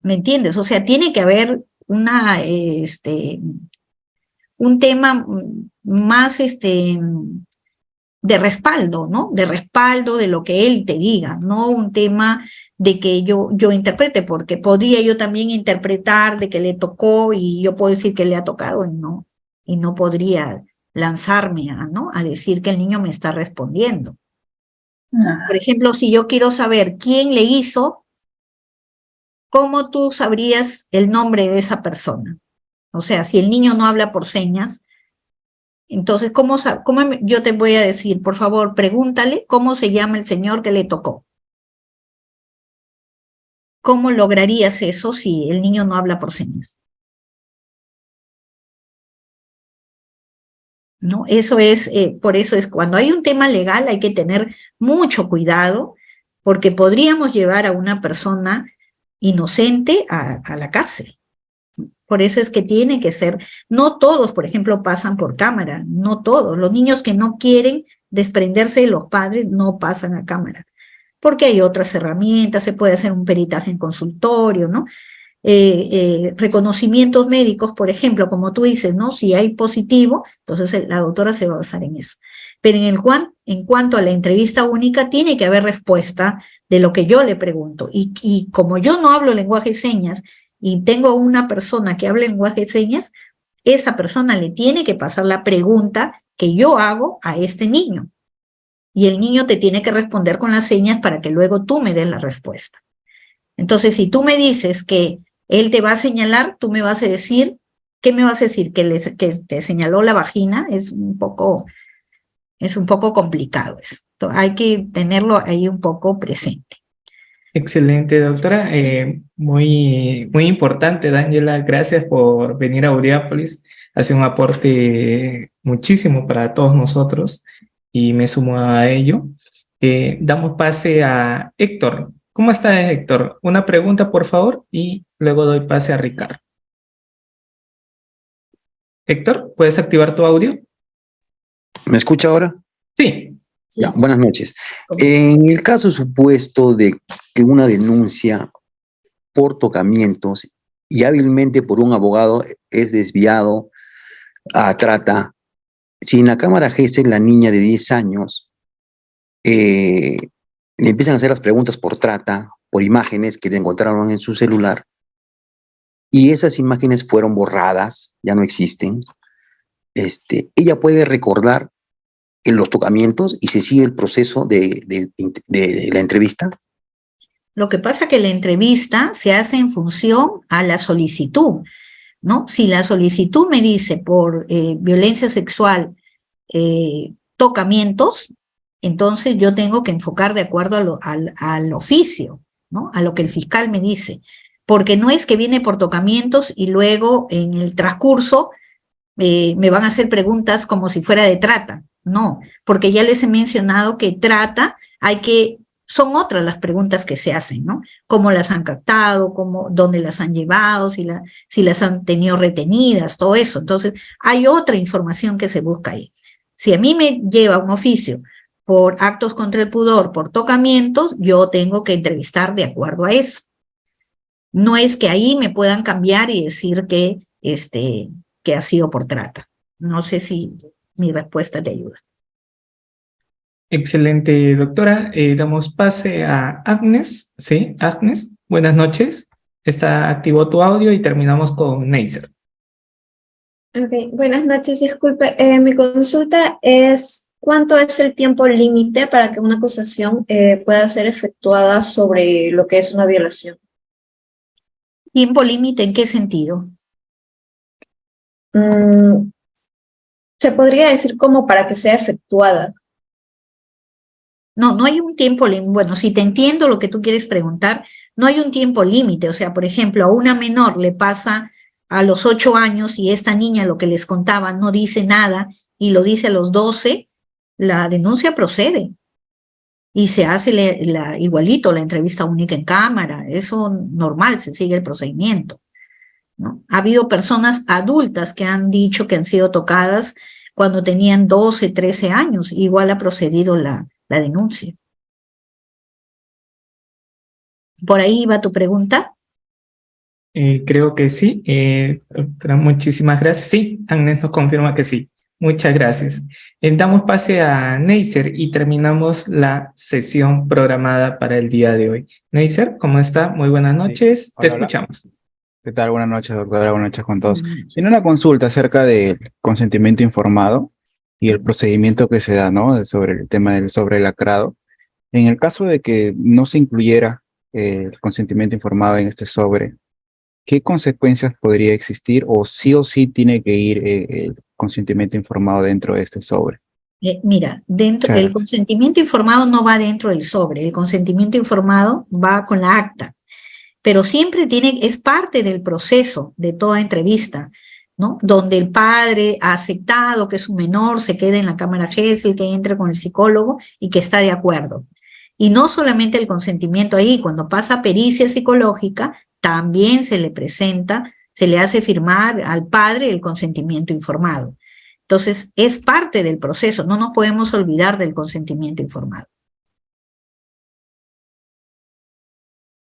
entiendes? O sea, tiene que haber un tema más de respaldo, ¿no? De respaldo de lo que él te diga, no un tema de que yo interprete, porque podría yo también interpretar de que le tocó y yo puedo decir que le ha tocado y no podría lanzarme a decir que el niño me está respondiendo. Por ejemplo, si yo quiero saber quién le hizo, ¿cómo tú sabrías el nombre de esa persona? O sea, si el niño no habla por señas, entonces, ¿cómo yo te voy a decir? Por favor, pregúntale cómo se llama el señor que le tocó. ¿Cómo lograrías eso si el niño no habla por señas? ¿No? Eso es, por eso es, cuando hay un tema legal hay que tener mucho cuidado, porque podríamos llevar a una persona inocente a la cárcel. Por eso es que tiene que ser, no todos, por ejemplo, pasan por cámara, no todos. Los niños que no quieren desprenderse de los padres no pasan a cámara. porque hay otras herramientas, se puede hacer un peritaje en consultorio, ¿no? Reconocimientos médicos, por ejemplo, como tú dices, ¿no? Si hay positivo, entonces la doctora se va a basar en eso. Pero en cuanto a la entrevista única, tiene que haber respuesta de lo que yo le pregunto. Y como yo no hablo lenguaje de señas y tengo una persona que habla lenguaje de señas, esa persona le tiene que pasar la pregunta que yo hago a este niño. Y el niño te tiene que responder con las señas para que luego tú me des la respuesta. Entonces, si tú me dices que él te va a señalar, tú me vas a decir, ¿qué me vas a decir? Que te señaló la vagina, es un poco complicado eso. Hay que tenerlo ahí un poco presente. Excelente, doctora. Muy importante, D'Angela. Gracias por venir a Uriápolis. Hace un aporte muchísimo para todos nosotros y me sumo a ello. Damos pase a Héctor. ¿Cómo está, Héctor? Una pregunta, por favor, y luego doy pase a Ricardo. Héctor, ¿puedes activar tu audio? ¿Me escucha ahora? Sí. Sí. Ya, buenas noches. En el caso supuesto de que una denuncia por tocamientos y hábilmente por un abogado es desviado a trata, si en la cámara GESEL la niña de 10 años le empiezan a hacer las preguntas por trata, por imágenes que le encontraron en su celular, y esas imágenes fueron borradas, ya no existen, ella puede recordar en los tocamientos y se sigue el proceso de la entrevista. Lo que pasa es que la entrevista se hace en función a la solicitud, ¿no? Si la solicitud me dice por violencia sexual, tocamientos, entonces yo tengo que enfocar de acuerdo al oficio, ¿no? A lo que el fiscal me dice. Porque no es que viene por tocamientos y luego en el transcurso me van a hacer preguntas como si fuera de trata. No, porque ya les he mencionado que trata, son otras las preguntas que se hacen, ¿no? Cómo las han captado, dónde las han llevado, si las han tenido retenidas, todo eso. Entonces, hay otra información que se busca ahí. Si a mí me lleva un oficio por actos contra el pudor, por tocamientos, yo tengo que entrevistar de acuerdo a eso. No es que ahí me puedan cambiar y decir que ha sido por trata. No sé si mi respuesta te ayuda. Excelente, doctora. Damos pase a Agnes. Sí, Agnes, buenas noches. Activó tu audio y terminamos con Neisser. Ok, buenas noches, disculpe. Mi consulta es, ¿cuánto es el tiempo límite para que una acusación pueda ser efectuada sobre lo que es una violación? ¿Tiempo límite en qué sentido? Se podría decir como para que sea efectuada. No hay un tiempo límite. Bueno, si te entiendo lo que tú quieres preguntar, no hay un tiempo límite. O sea, por ejemplo, a una menor le pasa a los 8 años y esta niña, lo que les contaba, no dice nada y lo dice a los 12, la denuncia procede. Y se hace igualito la entrevista única en cámara. Eso normal, se sigue el procedimiento, ¿no? Ha habido personas adultas que han dicho que han sido tocadas cuando tenían 12, 13 años. Igual ha procedido la denuncia. ¿Por ahí va tu pregunta? Creo que sí. Doctora, muchísimas gracias. Sí, Agnes nos confirma que sí. Muchas gracias. Damos pase a Neisser y terminamos la sesión programada para el día de hoy. Neisser, ¿cómo está? Muy buenas noches. Sí. Hola, Te escuchamos. ¿Qué tal? Buenas noches, doctora. Buenas noches con todos. Tiene una consulta acerca del consentimiento informado y el procedimiento que se da, ¿no? Sobre el tema del sobrelacrado. En el caso de que no se incluyera el consentimiento informado en este sobre, ¿qué consecuencias podría existir o sí tiene que ir el consentimiento informado dentro de este sobre? Mira, el consentimiento informado no va dentro del sobre, el consentimiento informado va con la acta, pero siempre es parte del proceso de toda entrevista, ¿no? Donde el padre ha aceptado que su menor se quede en la cámara GESEL, que entre con el psicólogo y que está de acuerdo. Y no solamente el consentimiento ahí, cuando pasa pericia psicológica, también se le presenta, se le hace firmar al padre el consentimiento informado. Entonces, es parte del proceso, no nos podemos olvidar del consentimiento informado.